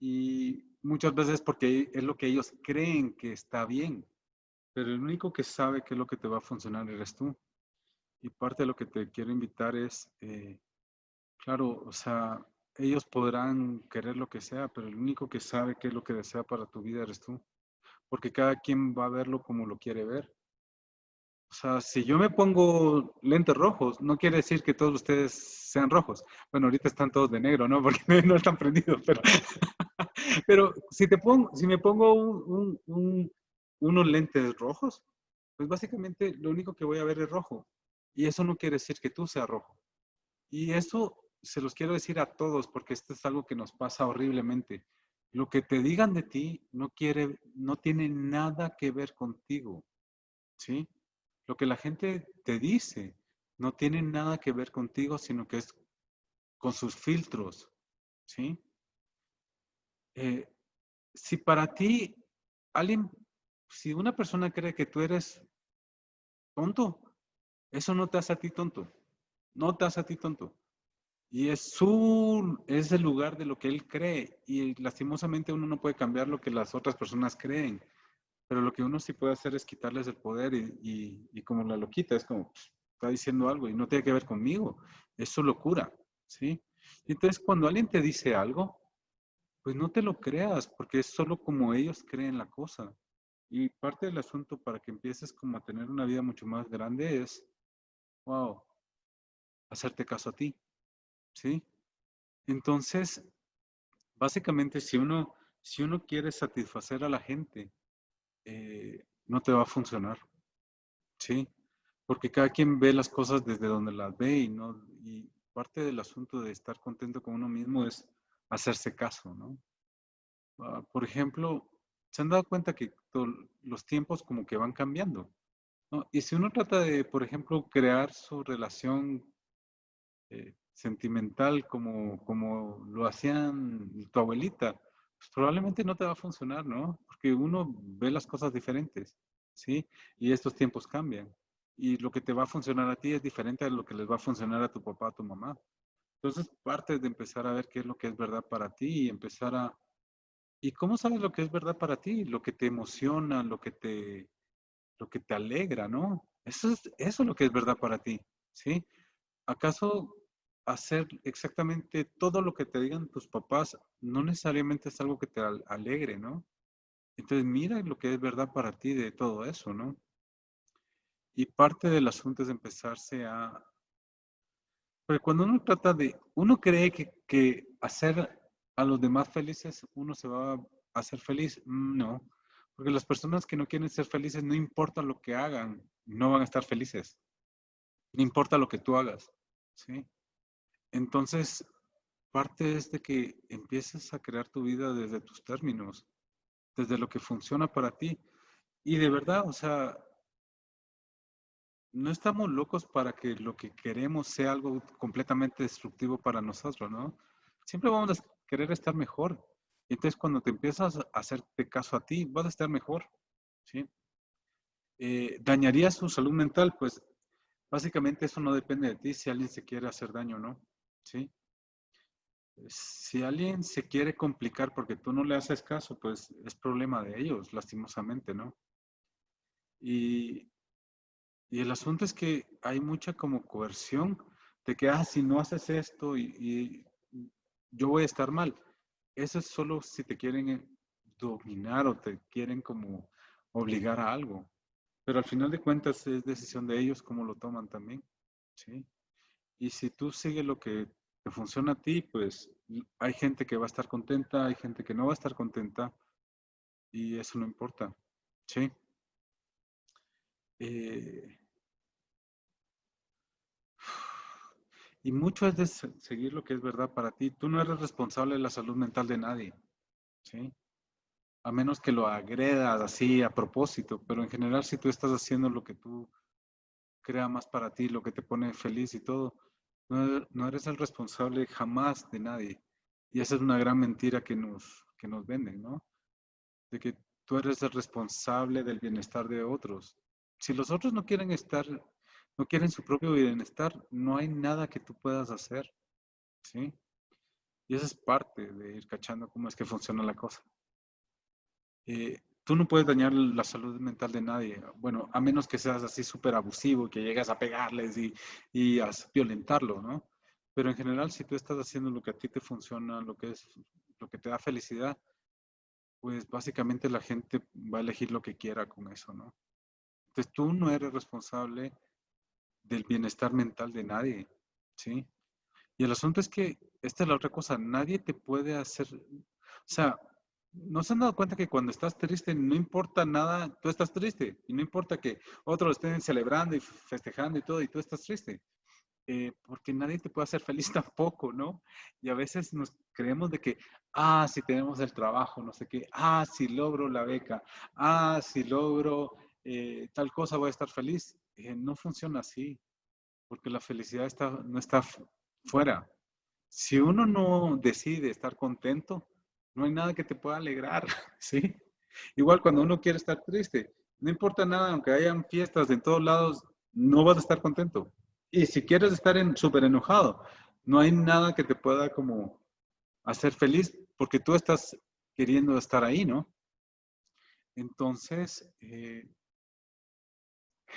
y muchas veces porque es lo que ellos creen que está bien, pero el único que sabe qué es lo que te va a funcionar eres tú. Y parte de lo que te quiero invitar es, claro, o sea, ellos podrán querer lo que sea, pero el único que sabe qué es lo que desea para tu vida eres tú. Porque cada quien va a verlo como lo quiere ver. O sea, si yo me pongo lentes rojos, no quiere decir que todos ustedes sean rojos. Bueno, ahorita están todos de negro, ¿no? Porque no están prendidos, pero, pero si me pongo unos lentes rojos, pues básicamente lo único que voy a ver es rojo. Y eso no quiere decir que tú seas rojo. Y eso se los quiero decir a todos porque esto es algo que nos pasa horriblemente. Lo que te digan de ti no tiene nada que ver contigo, ¿sí? Lo que la gente te dice no tiene nada que ver contigo, sino que es con sus filtros, ¿sí? Eh, si para ti alguien, si una persona cree que tú eres tonto, eso no te hace a ti tonto, no te hace a ti tonto. Y es el lugar de lo que él cree. Y lastimosamente uno no puede cambiar lo que las otras personas creen. Pero lo que uno sí puede hacer es quitarles el poder y como la loquita, es como, "Pff, está diciendo algo y no tiene que ver conmigo. Es su locura, ¿sí? Y entonces cuando alguien te dice algo, pues no te lo creas, porque es solo como ellos creen la cosa. Y parte del asunto para que empieces como a tener una vida mucho más grande es, wow, hacerte caso a ti, ¿sí? Entonces, básicamente, si uno quiere satisfacer a la gente, no te va a funcionar, ¿sí? Porque cada quien ve las cosas desde donde las ve y no, y parte del asunto de estar contento con uno mismo es hacerse caso, ¿no? Por ejemplo, se han dado cuenta que los tiempos como que van cambiando, ¿no? Y si uno trata de, por ejemplo, crear su relación sentimental como lo hacían tu abuelita, pues probablemente no te va a funcionar, ¿no? Porque uno ve las cosas diferentes, ¿sí? Y estos tiempos cambian. Y lo que te va a funcionar a ti es diferente a lo que les va a funcionar a tu papá, a tu mamá. Entonces, parte de empezar a ver qué es lo que es verdad para ti y empezar a... ¿Y cómo sabes lo que es verdad para ti? Lo que te emociona, lo que te alegra, ¿no? Eso es lo que es verdad para ti, ¿sí? ¿Acaso hacer exactamente todo lo que te digan tus papás no necesariamente es algo que te alegre, ¿no? Entonces mira lo que es verdad para ti de todo eso, ¿no? Y parte del asunto es empezarse a... Porque cuando uno trata de... Uno cree que hacer a los demás felices, uno se va a hacer feliz. No, porque las personas que no quieren ser felices, no importa lo que hagan, no van a estar felices. No importa lo que tú hagas, ¿sí? Entonces, parte es de que empieces a crear tu vida desde tus términos, desde lo que funciona para ti. Y de verdad, o sea, no estamos locos para que lo que queremos sea algo completamente destructivo para nosotros, ¿no? Siempre vamos a querer estar mejor. Entonces, cuando te empiezas a hacerte caso a ti, vas a estar mejor, ¿sí? ¿Dañaría su salud mental? Pues básicamente eso no depende de ti si alguien se quiere hacer daño o no, ¿sí? Si alguien se quiere complicar porque tú no le haces caso, pues es problema de ellos, lastimosamente, ¿no? Y, y el asunto es que hay mucha como coerción de que, si no haces esto y yo voy a estar mal. Eso es solo si te quieren dominar o te quieren como obligar a algo. Pero al final de cuentas es decisión de ellos cómo lo toman también, ¿sí? Y si tú sigues lo que te funciona a ti, pues hay gente que va a estar contenta, hay gente que no va a estar contenta y eso no importa, ¿sí? Eh, y mucho es de seguir lo que es verdad para ti. Tú no eres responsable de la salud mental de nadie, ¿sí? A menos que lo agredas así a propósito, pero en general si tú estás haciendo lo que tú creas más para ti, lo que te pone feliz y todo, no eres el responsable jamás de nadie. Y esa es una gran mentira que nos venden, ¿no? De que tú eres el responsable del bienestar de otros. Si los otros no quieren estar, no quieren su propio bienestar, no hay nada que tú puedas hacer, ¿sí? Y esa es parte de ir cachando cómo es que funciona la cosa. Tú no puedes dañar la salud mental de nadie, bueno, a menos que seas así súper abusivo, que llegas a pegarles y a violentarlo, ¿no? Pero en general, si tú estás haciendo lo que a ti te funciona, lo que te da felicidad, pues básicamente la gente va a elegir lo que quiera con eso, ¿no? Entonces tú no eres responsable del bienestar mental de nadie, ¿sí? Y el asunto es que esta es la otra cosa, nadie te puede hacer, o sea, ¿no se han dado cuenta que cuando estás triste no importa nada, tú estás triste y no importa que otros estén celebrando y festejando y todo y tú estás triste? Porque nadie te puede hacer feliz tampoco, ¿no? Y a veces nos creemos de que, si tenemos el trabajo, no sé qué, si logro la beca, si logro tal cosa voy a estar feliz. No funciona así, porque la felicidad no está fuera. Si uno no decide estar contento, no hay nada que te pueda alegrar, ¿sí? Igual cuando uno quiere estar triste, no importa nada, aunque hayan fiestas en todos lados, no vas a estar contento. Y si quieres estar súper enojado, no hay nada que te pueda como hacer feliz porque tú estás queriendo estar ahí, ¿no? Entonces,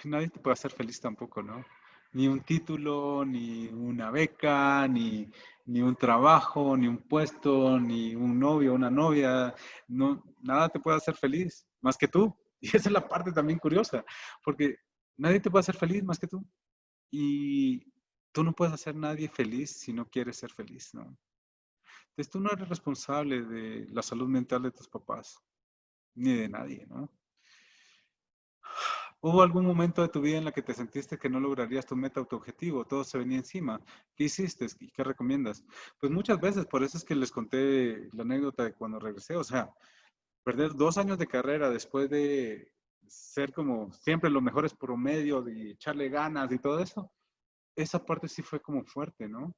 nadie te puede hacer feliz tampoco, ¿no? Ni un título, ni una beca, ni un trabajo, ni un puesto, ni un novio, una novia. No, nada te puede hacer feliz más que tú. Y esa es la parte también curiosa, porque nadie te puede hacer feliz más que tú. Y tú no puedes hacer a nadie feliz si no quieres ser feliz, ¿no? Entonces tú no eres responsable de la salud mental de tus papás, ni de nadie, ¿no? ¿Hubo algún momento de tu vida en la que te sentiste que no lograrías tu meta o tu objetivo? Todo se venía encima. ¿Qué hiciste y qué recomiendas? Pues muchas veces, por eso es que les conté la anécdota de cuando regresé. O sea, perder 2 años de carrera después de ser como siempre los mejores promedios y echarle ganas y todo eso, esa parte sí fue como fuerte, ¿no?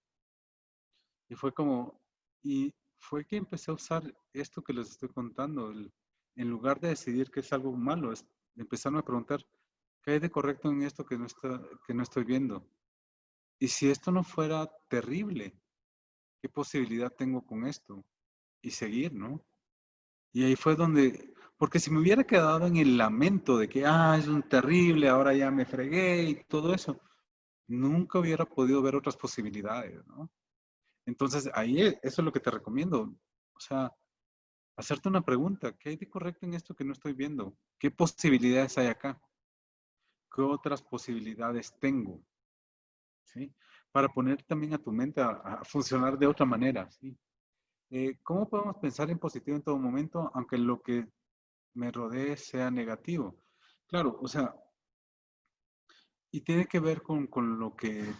Y fue como, y fue que empecé a usar esto que les estoy contando, en lugar de decidir que es algo malo, es empezarme a preguntar, ¿qué hay de correcto en esto que no estoy viendo? Y si esto no fuera terrible, ¿qué posibilidad tengo con esto? Y seguir, ¿no? Y ahí fue donde, porque si me hubiera quedado en el lamento de que, es un terrible, ahora ya me fregué y todo eso, nunca hubiera podido ver otras posibilidades, ¿no? Entonces, ahí eso es lo que te recomiendo. O sea, hacerte una pregunta, ¿qué hay de correcto en esto que no estoy viendo? ¿Qué posibilidades hay acá? ¿Qué otras posibilidades tengo? ¿Sí? Para poner también a tu mente a funcionar de otra manera, ¿sí? ¿Cómo podemos pensar en positivo en todo momento, aunque lo que me rodee sea negativo? Claro, o sea, y tiene que ver con lo que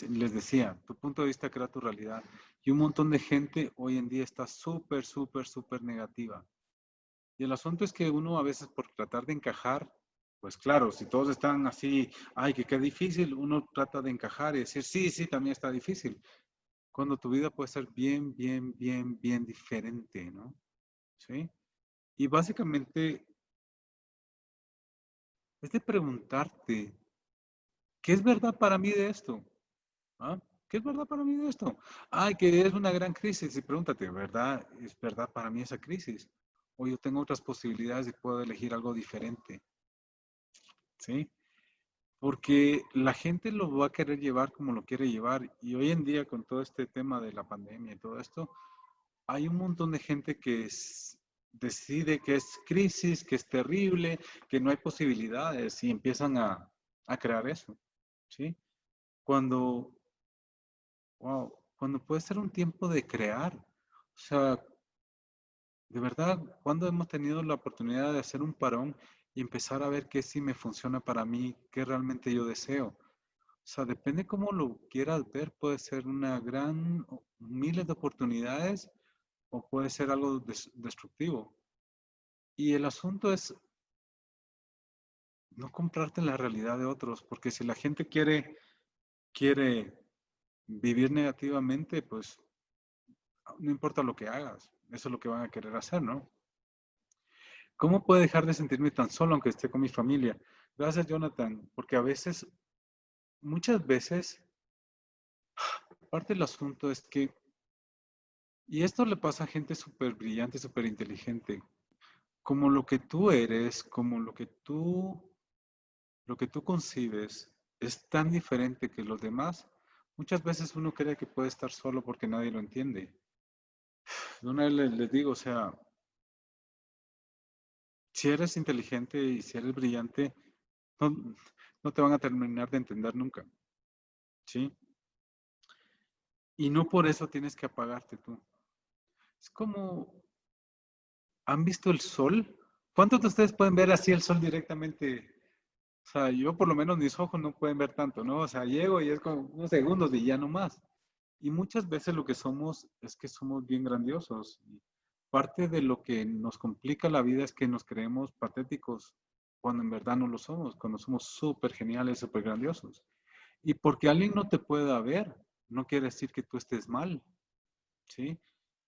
les decía, tu punto de vista crea tu realidad. Y un montón de gente hoy en día está súper, súper, súper negativa. Y el asunto es que uno a veces por tratar de encajar, pues claro, si todos están así, ay, que qué difícil, uno trata de encajar y decir, sí, sí, también está difícil. Cuando tu vida puede ser bien, bien, bien, bien diferente, ¿no? ¿sí? Y básicamente es de preguntarte, ¿qué es verdad para mí de esto? ¿Ah? ¿Qué es verdad para mí de esto? Ay, que es una gran crisis. Y pregúntate, ¿verdad? ¿Es verdad para mí esa crisis? O yo tengo otras posibilidades y puedo elegir algo diferente, ¿sí? Porque la gente lo va a querer llevar como lo quiere llevar. Y hoy en día, con todo este tema de la pandemia y todo esto, hay un montón de gente que decide que es crisis, que es terrible, que no hay posibilidades y empiezan a crear eso, ¿sí? Cuando, wow, cuando puede ser un tiempo de crear. O sea, de verdad, cuando hemos tenido la oportunidad de hacer un parón y empezar a ver qué sí me funciona para mí, qué realmente yo deseo. O sea, depende cómo lo quieras ver, puede ser una gran, miles de oportunidades o puede ser algo destructivo. Y el asunto es no comprarte la realidad de otros, porque si la gente quiere vivir negativamente, pues no importa lo que hagas, eso es lo que van a querer hacer, ¿no? ¿Cómo puedo dejar de sentirme tan solo aunque esté con mi familia? Gracias, Jonathan, porque a veces, muchas veces, parte del asunto es que, y esto le pasa a gente súper brillante, súper inteligente, como lo que tú eres, como lo que tú concibes es tan diferente que los demás, muchas veces uno cree que puede estar solo porque nadie lo entiende. Una vez les digo, o sea, si eres inteligente y si eres brillante, no, no te van a terminar de entender nunca, ¿sí? Y no por eso tienes que apagarte tú. Es como, ¿han visto el sol? ¿Cuántos de ustedes pueden ver así el sol directamente? O sea, yo por lo menos mis ojos no pueden ver tanto, ¿no? O sea, llego y es como unos segundos y ya no más. Y muchas veces lo que somos es que somos bien grandiosos. Y parte de lo que nos complica la vida es que nos creemos patéticos cuando en verdad no lo somos, cuando somos súper geniales, súper grandiosos. Y porque alguien no te pueda ver, no quiere decir que tú estés mal, ¿sí?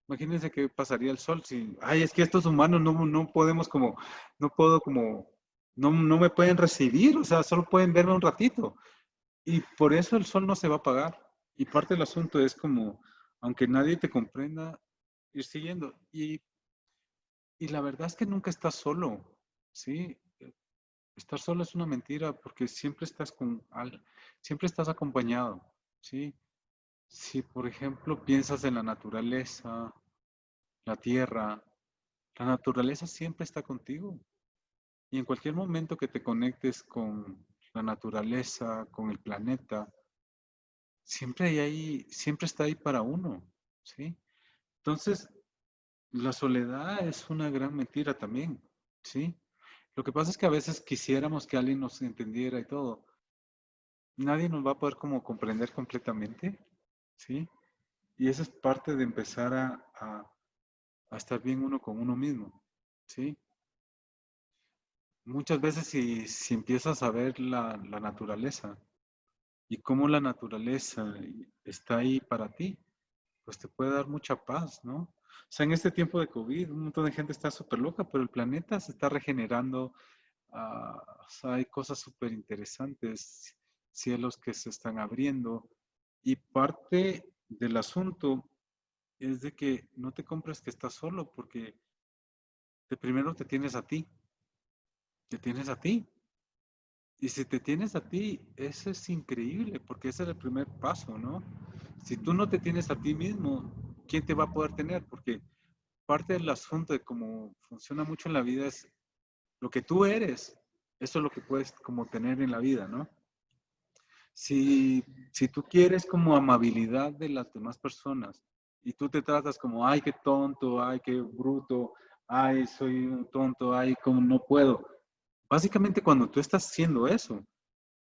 Imagínense qué pasaría el sol si, ay, es que estos humanos no podemos como, no puedo como, no me pueden recibir, o sea, solo pueden verme un ratito. Y por eso el sol no se va a apagar. Y parte del asunto es como, aunque nadie te comprenda, ir siguiendo. Y la verdad es que nunca estás solo, ¿sí? Estar solo es una mentira porque siempre estás siempre estás acompañado, ¿sí? Si, por ejemplo, piensas en la naturaleza, la tierra, la naturaleza siempre está contigo. Y en cualquier momento que te conectes con la naturaleza, con el planeta, siempre está ahí para uno, ¿sí? Entonces, la soledad es una gran mentira también, ¿sí? Lo que pasa es que a veces quisiéramos que alguien nos entendiera y todo. Nadie nos va a poder como comprender completamente, ¿sí? Y eso es parte de empezar a estar bien uno con uno mismo, ¿sí? Muchas veces si empiezas a ver la naturaleza y cómo la naturaleza está ahí para ti, pues te puede dar mucha paz, ¿no? O sea, en este tiempo de COVID, un montón de gente está súper loca, pero el planeta se está regenerando. O sea, hay cosas súper interesantes, cielos que se están abriendo. Y parte del asunto es de que no te compres que estás solo, porque de primero te tienes a ti, te tienes a ti. Y si te tienes a ti, eso es increíble, porque ese es el primer paso, ¿no? Si tú no te tienes a ti mismo, ¿quién te va a poder tener? Porque parte del asunto de cómo funciona mucho en la vida es lo que tú eres. Eso es lo que puedes como tener en la vida, ¿no? Si tú quieres como amabilidad de las demás personas y tú te tratas como, ay, qué tonto, ay, qué bruto, ay, soy un tonto, ay, como no puedo. Básicamente cuando tú estás haciendo eso,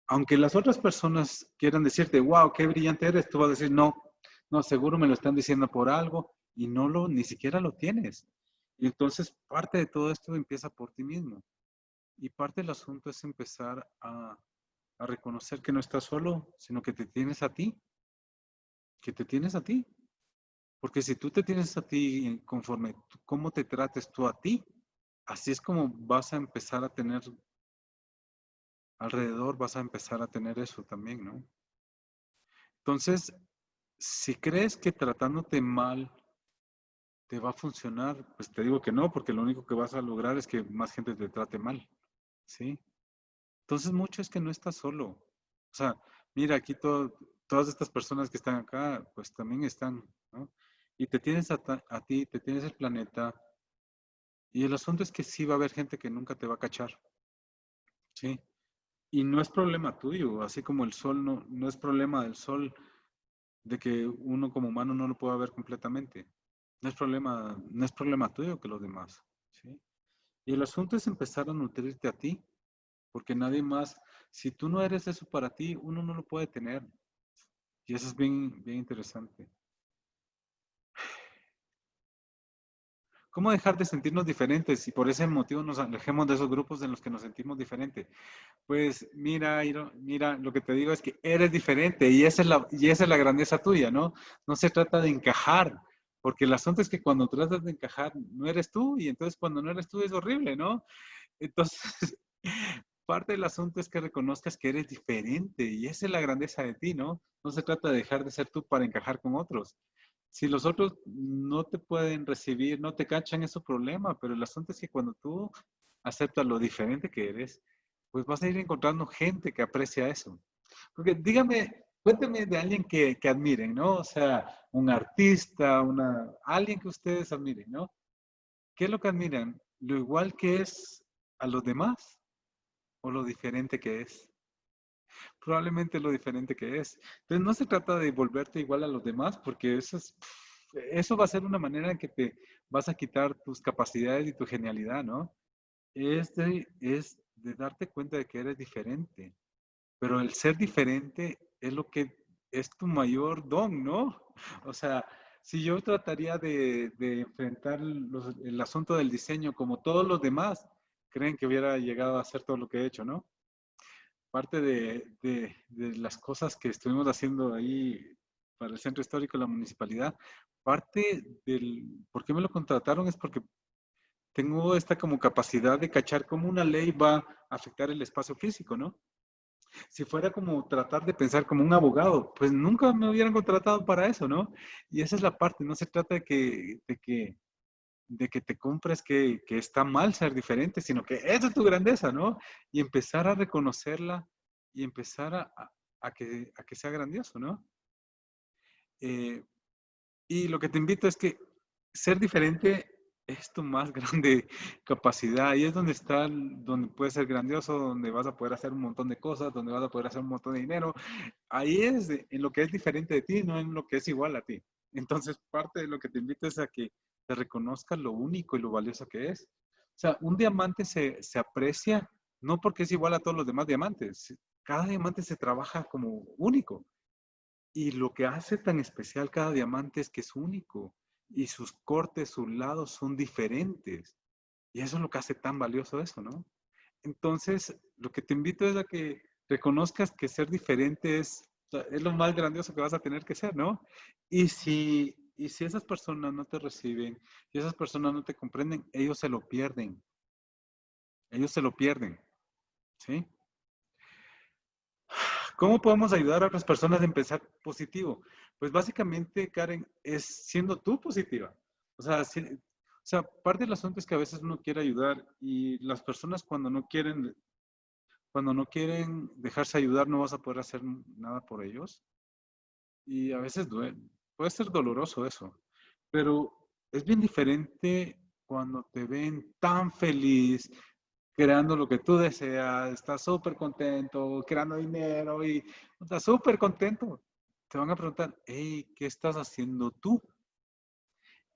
aunque las otras personas quieran decirte, wow, qué brillante eres, tú vas a decir, no, no, seguro me lo están diciendo por algo y ni siquiera lo tienes. Y entonces parte de todo esto empieza por ti mismo. Y parte del asunto es empezar a reconocer que no estás solo, sino que te tienes a ti, que te tienes a ti. Porque si tú te tienes a ti conforme cómo te trates tú a ti, así es como vas a empezar a tener alrededor, vas a empezar a tener eso también, ¿no? Entonces, si crees que tratándote mal te va a funcionar, pues te digo que no, porque lo único que vas a lograr es que más gente te trate mal, ¿sí? Entonces, mucho es que no estás solo. O sea, mira, aquí todas estas personas que están acá, pues también están, ¿no? Y te tienes a ti, te tienes el planeta, y el asunto es que sí va a haber gente que nunca te va a cachar, ¿sí? Y no es problema tuyo, así como el sol no es problema del sol de que uno como humano no lo pueda ver completamente. No es problema tuyo que los demás, ¿sí? Y el asunto es empezar a nutrirte a ti, porque nadie más, si tú no eres eso para ti, uno no lo puede tener. Y eso es bien, bien interesante. ¿Cómo dejar de sentirnos diferentes y por ese motivo nos alejemos de esos grupos en los que nos sentimos diferentes? Pues mira, mira, lo que te digo es que eres diferente y esa es la grandeza tuya, ¿no? No se trata de encajar, porque el asunto es que cuando tratas de encajar no eres tú y entonces cuando no eres tú es horrible, ¿no? Entonces, parte del asunto es que reconozcas que eres diferente y esa es la grandeza de ti, ¿no? No se trata de dejar de ser tú para encajar con otros. Si los otros no te pueden recibir, no te cachan, es su problema, pero el asunto es que cuando tú aceptas lo diferente que eres, pues vas a ir encontrando gente que aprecia eso. Porque dígame, cuénteme de alguien que admiren, ¿no? O sea, un artista, alguien que ustedes admiren, ¿no? ¿Qué es lo que admiran? ¿Lo igual que es a los demás o lo diferente que es? Probablemente lo diferente que es. Entonces no se trata de volverte igual a los demás, porque eso va a ser una manera en que te vas a quitar tus capacidades y tu genialidad, ¿no? Es de darte cuenta de que eres diferente, pero el ser diferente es lo que es tu mayor don, ¿no? O sea, si yo trataría de enfrentar el asunto del diseño como todos los demás, creen que hubiera llegado a hacer todo lo que he hecho, ¿no? Parte de las cosas que estuvimos haciendo ahí para el centro histórico de la municipalidad, parte del por qué me lo contrataron es porque tengo esta como capacidad de cachar cómo una ley va a afectar el espacio físico, ¿no? Si fuera como tratar de pensar como un abogado, pues nunca me hubieran contratado para eso, ¿no? Y esa es la parte, no se trata de que te compres que está mal ser diferente, sino que esa es tu grandeza, ¿no? Y empezar a reconocerla y empezar a que sea grandioso, ¿no? Eh, y lo que te invito es que ser diferente es tu más grande capacidad y es donde está, donde puedes ser grandioso, donde vas a poder hacer un montón de cosas, donde vas a poder hacer un montón de dinero. Ahí es en lo que es diferente de ti, no en lo que es igual a ti. Entonces, parte de lo que te invito es a que te reconozcas lo único y lo valioso que es. O sea, un diamante se aprecia no porque es igual a todos los demás diamantes. Cada diamante se trabaja como único. Y lo que hace tan especial cada diamante es que es único y sus cortes, sus lados son diferentes. Y eso es lo que hace tan valioso eso, ¿no? Entonces, lo que te invito es a que reconozcas que ser diferente es lo más grandioso que vas a tener que ser, ¿no? Y si esas personas no te reciben, si esas personas no te comprenden, ellos se lo pierden. Ellos se lo pierden, ¿sí? ¿Cómo podemos ayudar a otras personas a empezar positivo? Pues básicamente, Karen, es siendo tú positiva. O sea, parte del asunto es que a veces uno quiere ayudar y las personas cuando no quieren dejarse ayudar, no vas a poder hacer nada por ellos. Y a veces duele. Puede ser doloroso eso. Pero es bien diferente cuando te ven tan feliz, creando lo que tú deseas, estás súper contento, creando dinero y estás súper contento. Te van a preguntar, hey, ¿qué estás haciendo tú?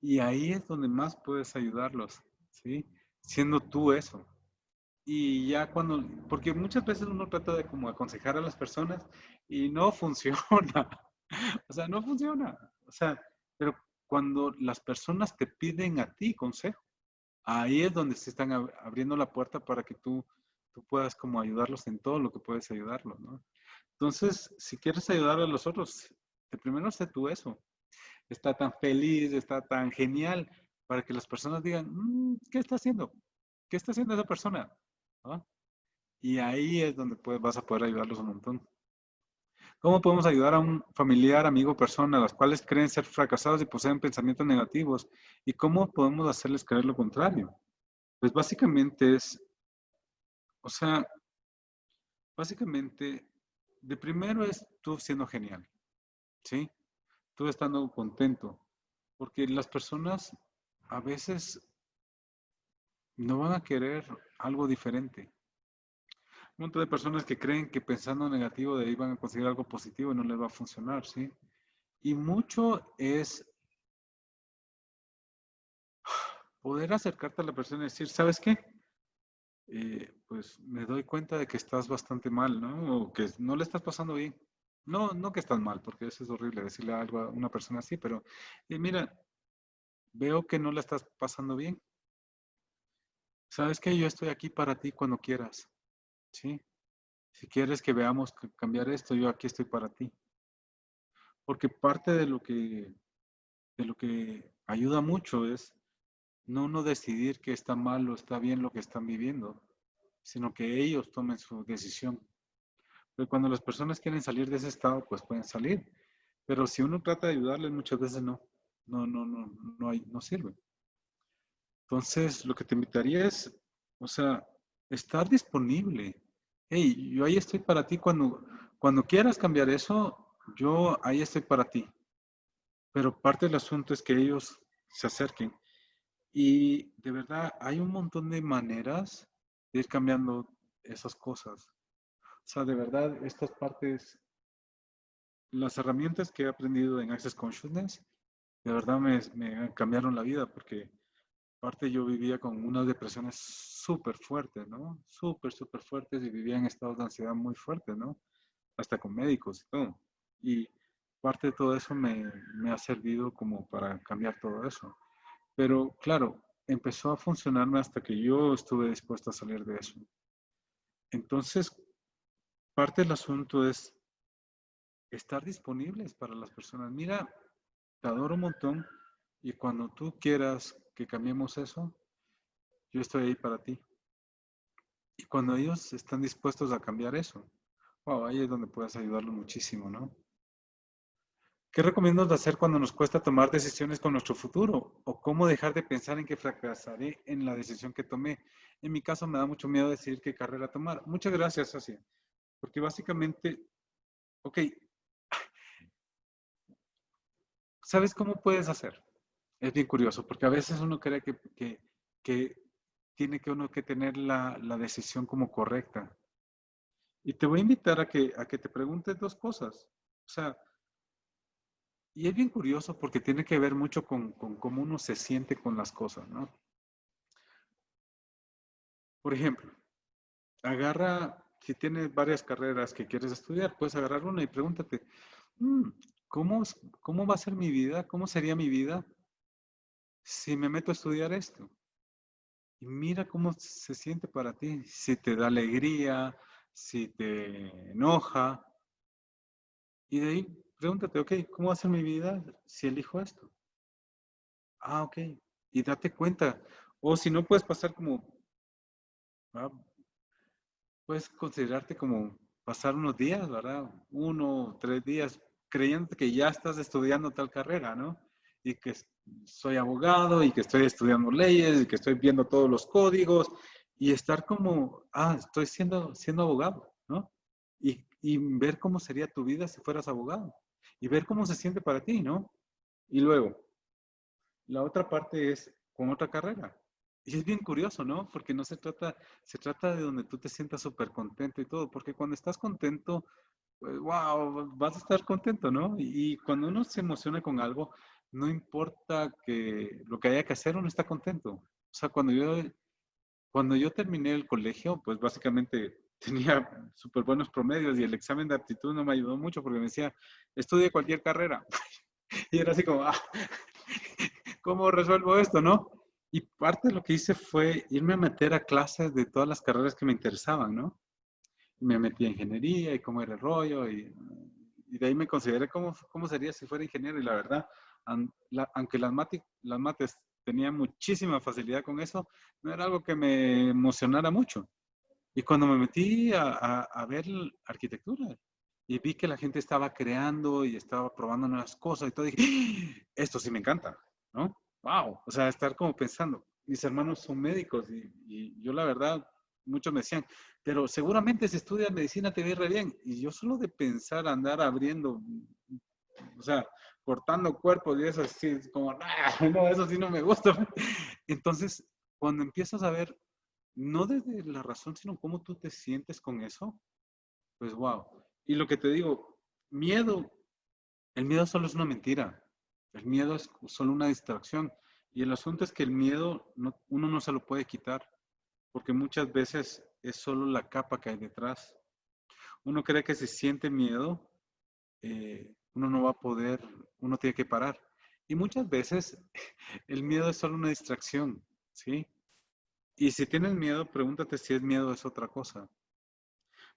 Y ahí es donde más puedes ayudarlos, ¿sí? Siendo tú eso. Y ya cuando, porque muchas veces uno trata de como aconsejar a las personas y no funciona. O sea, no funciona. O sea, pero cuando las personas te piden a ti consejo, ahí es donde se están abriendo la puerta para que tú puedas como ayudarlos en todo lo que puedes ayudarlos, ¿no? Entonces, si quieres ayudar a los otros, de primero sé tú eso. está tan feliz, está tan genial, para que las personas digan, ¿qué está haciendo? ¿Qué está haciendo esa persona? ¿Ah? Y ahí es donde vas a poder ayudarlos un montón. ¿Cómo podemos ayudar a un familiar, amigo, persona, las cuales creen ser fracasados y poseen pensamientos negativos? ¿Y cómo podemos hacerles creer lo contrario? Pues básicamente o sea, básicamente, de primero es tú siendo genial, ¿sí? Tú estando contento, porque las personas a veces no van a querer algo diferente. Un montón de personas que creen que pensando negativo de ahí van a conseguir algo positivo y no les va a funcionar, ¿sí? Y mucho es poder acercarte a la persona y decir, ¿sabes qué? Pues me doy cuenta de que estás bastante mal, ¿no? O que no le estás pasando bien. No, no que estás mal, porque eso es horrible decirle algo a una persona así, pero mira, veo que no la estás pasando bien. ¿Sabes qué? Yo estoy aquí para ti cuando quieras, ¿sí? Si quieres que veamos cambiar esto, yo aquí estoy para ti. Porque parte de lo que ayuda mucho es no decidir que está mal o está bien lo que están viviendo, sino que ellos tomen su decisión. Pero cuando las personas quieren salir de ese estado, pues pueden salir. Pero si uno trata de ayudarles, muchas veces no sirve. Entonces, lo que te invitaría es, o sea, estar disponible. Hey, yo ahí estoy para ti cuando quieras cambiar eso, yo ahí estoy para ti. Pero parte del asunto es que ellos se acerquen. Y de verdad, hay un montón de maneras de ir cambiando esas cosas. O sea, de verdad, estas partes, las herramientas que he aprendido en Access Consciousness, de verdad me cambiaron la vida porque aparte yo vivía con unas depresiones súper fuertes, ¿no? Súper fuertes y vivía en estados de ansiedad muy fuertes, ¿no? Hasta con médicos y todo. Y parte de todo eso me ha servido como para cambiar todo eso. Pero claro, empezó a funcionarme hasta que yo estuve dispuesto a salir de eso. Entonces, parte del asunto es estar disponibles para las personas. Mira, te adoro un montón y cuando tú quieras que cambiemos eso, yo estoy ahí para ti. Y cuando ellos están dispuestos a cambiar eso, wow, ahí es donde puedes ayudarlos muchísimo, ¿no? ¿Qué recomiendas hacer cuando nos cuesta tomar decisiones con nuestro futuro? ¿O cómo dejar de pensar en que fracasaré en la decisión que tomé? En mi caso me da mucho miedo decidir qué carrera tomar. Muchas gracias, Socia. Porque básicamente, ok, ¿sabes cómo puedes hacer? Es bien curioso, porque a veces uno cree que tiene que uno que tener la decisión como correcta. Y te voy a invitar a que te preguntes dos cosas. O sea, y es bien curioso porque tiene que ver mucho con cómo uno se siente con las cosas, ¿no? Por ejemplo, si tienes varias carreras que quieres estudiar, puedes agarrar una y pregúntate, "Mm, ¿cómo va a ser mi vida? ¿Cómo sería mi vida si me meto a estudiar esto? Y mira cómo se siente para ti, si te da alegría, si te enoja. Y de ahí pregúntate, ok, ¿cómo va a ser mi vida si elijo esto? Ah, ok. Y date cuenta. O si no, puedes pasar como, ah, puedes considerarte como pasar unos días, ¿verdad? 1 o 3 días, creyendo que ya estás estudiando tal carrera, ¿no? Y que soy abogado y que estoy estudiando leyes y que estoy viendo todos los códigos y estar como, estoy siendo abogado, ¿no? Y ver cómo sería tu vida si fueras abogado y ver cómo se siente para ti, ¿no? Y luego, la otra parte es con otra carrera. Y es bien curioso, ¿no? Porque no se trata de donde tú te sientas súper contento y todo, porque cuando estás contento, pues wow, vas a estar contento, ¿no? Y cuando uno se emociona con algo, no importa que lo que haya que hacer, uno está contento. O sea, cuando yo terminé el colegio, pues básicamente tenía súper buenos promedios y el examen de aptitud no me ayudó mucho porque me decía, estudie cualquier carrera. Y era así como, ¿cómo resuelvo esto, no? Y parte de lo que hice fue irme a meter a clases de todas las carreras que me interesaban, ¿no? Me metí a ingeniería y cómo era el rollo y de ahí me consideré cómo sería si fuera ingeniero y la verdad, aunque las mates tenía muchísima facilidad con eso, no era algo que me emocionara mucho. Y cuando me metí a ver arquitectura y vi que la gente estaba creando y estaba probando nuevas cosas y todo, dije, ¡ah! Esto sí me encanta, ¿no? ¡Wow! O sea, estar como pensando, mis hermanos son médicos y yo la verdad, muchos me decían, pero seguramente si estudias medicina te va a ir re bien. Y yo solo de pensar andar abriendo, o sea, cortando cuerpos y eso así, es como, no, eso sí no me gusta. Entonces, cuando empiezas a ver no desde la razón, sino cómo tú te sientes con eso, pues wow. Y lo que te digo, miedo, el miedo solo es una mentira. El miedo es solo una distracción. Y el asunto es que el miedo uno no se lo puede quitar, porque muchas veces es solo la capa que hay detrás. Uno cree que si siente miedo, uno no va a poder, uno tiene que parar. Y muchas veces el miedo es solo una distracción, ¿sí? Y si tienes miedo, pregúntate si es miedo o es otra cosa.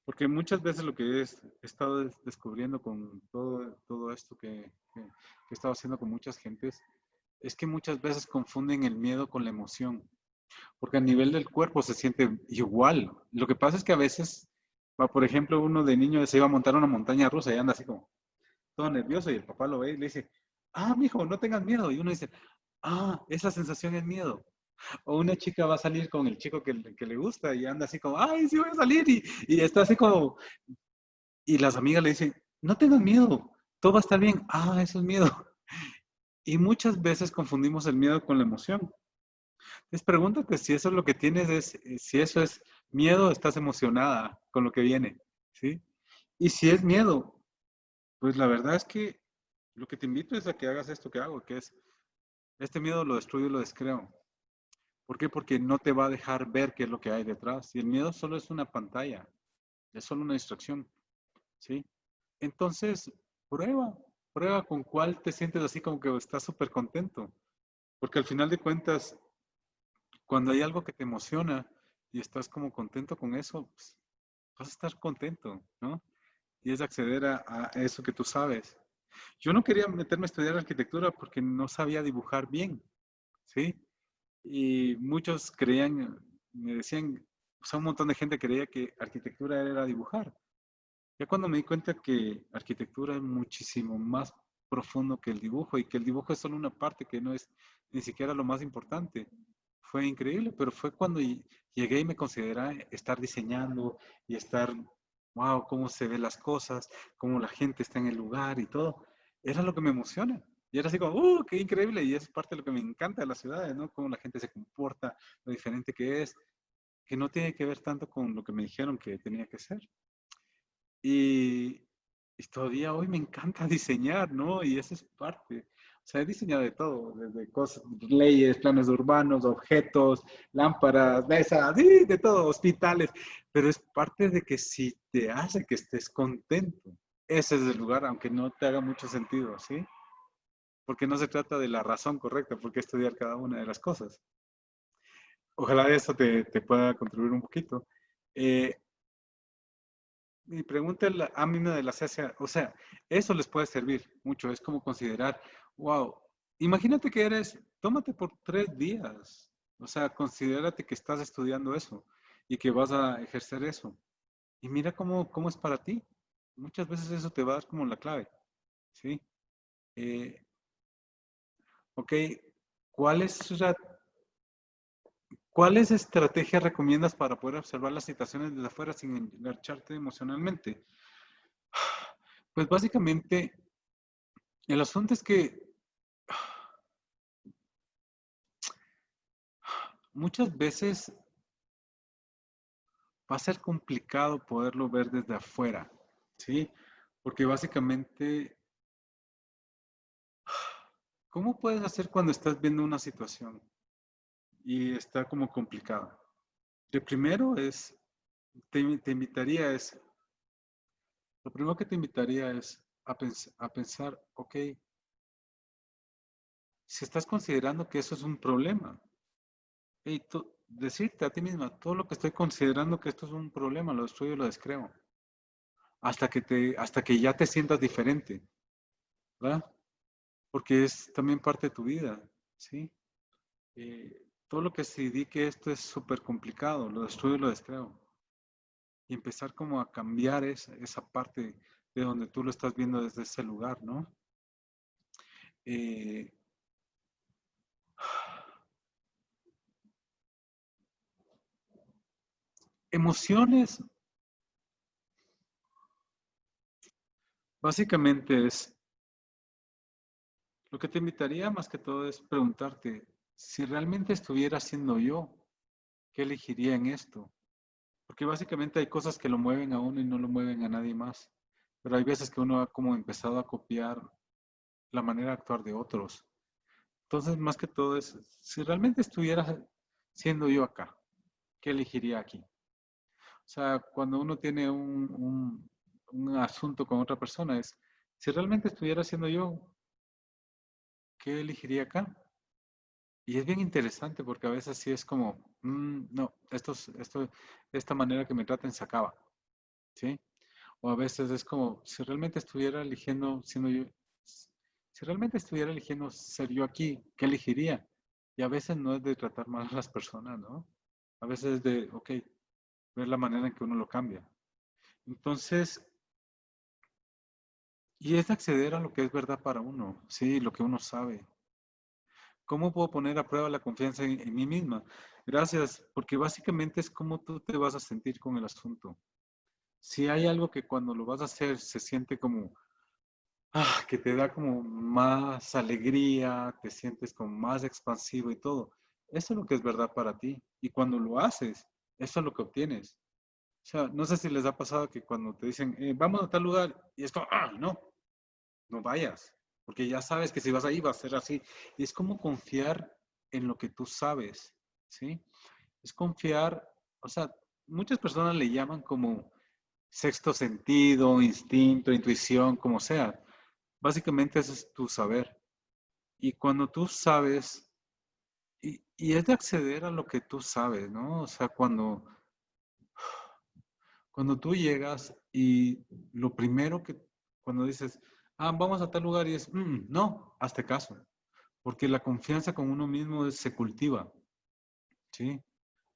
Porque muchas veces lo que he estado descubriendo con todo esto que he estado haciendo con muchas gentes, es que muchas veces confunden el miedo con la emoción. Porque a nivel del cuerpo se siente igual. Lo que pasa es que a veces, por ejemplo, uno de niño se iba a montar una montaña rusa y anda así como todo nervioso y el papá lo ve y le dice, mijo, no tengas miedo. Y uno dice, esa sensación es miedo. O una chica va a salir con el chico que le gusta y anda así como, ay, sí voy a salir. Y está así como, y las amigas le dicen, no tengas miedo, todo va a estar bien. Eso es miedo. Y muchas veces confundimos el miedo con la emoción. Entonces pregúntate si eso es lo que tienes, si eso es miedo, estás emocionada con lo que viene, ¿sí? Y si es miedo, pues la verdad es que lo que te invito es a que hagas esto que hago, que es, este miedo lo destruyo y lo descreo. ¿Por qué? Porque no te va a dejar ver qué es lo que hay detrás. Y el miedo solo es una pantalla, es solo una distracción, ¿sí? Entonces, prueba, prueba con cuál te sientes así como que estás súper contento. Porque al final de cuentas, cuando hay algo que te emociona y estás como contento con eso, pues, vas a estar contento, ¿no? Y es acceder a eso que tú sabes. Yo no quería meterme a estudiar arquitectura porque no sabía dibujar bien, ¿sí? Y muchos creían, me decían, o sea, un montón de gente creía que arquitectura era dibujar. Ya cuando me di cuenta que arquitectura es muchísimo más profundo que el dibujo y que el dibujo es solo una parte que no es ni siquiera lo más importante. Fue increíble, pero fue cuando llegué y me consideré estar diseñando y estar, wow, cómo se ven las cosas, cómo la gente está en el lugar y todo. Era lo que me emociona. Y era así como, qué increíble. Y es parte de lo que me encanta de las ciudades, ¿no? Cómo la gente se comporta, lo diferente que es, que no tiene que ver tanto con lo que me dijeron que tenía que ser. Y, y todavía hoy me encanta diseñar, ¿no? Y eso es parte. O sea, he diseñado de todo, desde cosas, leyes, planes urbanos, objetos, lámparas, mesas, sí, de todo, hospitales. Pero es parte de que si te hace que estés contento, ese es el lugar, aunque no te haga mucho sentido, ¿sí? Porque no se trata de la razón correcta por qué estudiar cada una de las cosas. Ojalá eso te pueda contribuir un poquito. Eh, Mi pregunta a mí me la hace, o sea, eso les puede servir mucho, es como considerar, wow, imagínate que tómate por 3 días, o sea, considérate que estás estudiando eso y que vas a ejercer eso. Y mira cómo es para ti. Muchas veces eso te va a dar como la clave, ¿sí? Eh, ok, ¿cuáles ¿cuáles estrategias recomiendas para poder observar las situaciones desde afuera sin engancharte emocionalmente? Pues básicamente, el asunto es que muchas veces va a ser complicado poderlo ver desde afuera, ¿sí? Porque básicamente, ¿cómo puedes hacer cuando estás viendo una situación y está como complicada? Lo primero es, te invitaría es, lo primero que te invitaría es a pensar, ok, si estás considerando que eso es un problema, y decirte a ti misma, todo lo que estoy considerando que esto es un problema, lo destruyo, lo descreo, hasta que ya te sientas diferente, ¿verdad? porque es también parte de tu vida, ¿sí? Todo lo que se dedique a esto es súper complicado, lo destruyo y lo descreo. Y empezar como a cambiar esa parte de donde tú lo estás viendo desde ese lugar, ¿no? Eh, emociones, básicamente es, lo que te invitaría más que todo es preguntarte, si realmente estuviera siendo yo, ¿qué elegiría en esto? Porque básicamente hay cosas que lo mueven a uno y no lo mueven a nadie más. Pero hay veces que uno ha como empezado a copiar la manera de actuar de otros. Entonces, más que todo es, si realmente estuviera siendo yo acá, ¿qué elegiría aquí? O sea, cuando uno tiene un asunto con otra persona, es, si realmente estuviera siendo yo, ¿qué elegiría acá? Y es bien interesante porque a veces sí es como, no, esta manera que me traten se acaba, ¿sí? O a veces es como, si realmente estuviera eligiendo, siendo yo, si realmente estuviera eligiendo ser yo aquí, ¿qué elegiría? Y a veces no es de tratar mal a las personas, ¿no? A veces es de, ok, ver la manera en que uno lo cambia. Entonces, y es de acceder a lo que es verdad para uno, sí, lo que uno sabe. ¿Cómo puedo poner a prueba la confianza en mí misma? Gracias, porque básicamente es cómo tú te vas a sentir con el asunto. Si hay algo que cuando lo vas a hacer se siente como, que te da como más alegría, te sientes como más expansivo y todo, eso es lo que es verdad para ti. Y cuando lo haces, eso es lo que obtienes. O sea, no sé si les ha pasado que cuando te dicen, vamos a tal lugar, y es como, no, no vayas, porque ya sabes que si vas ahí va a ser así. Y es como confiar en lo que tú sabes, ¿sí? Es confiar, o sea, muchas personas le llaman como sexto sentido, instinto, intuición, como sea. Básicamente ese es tu saber. Y cuando tú sabes, y es de acceder a lo que tú sabes, ¿no? O sea, cuando tú llegas y lo primero que, cuando dices, vamos a tal lugar y es, no, hazte caso, porque la confianza con uno mismo se cultiva, ¿sí?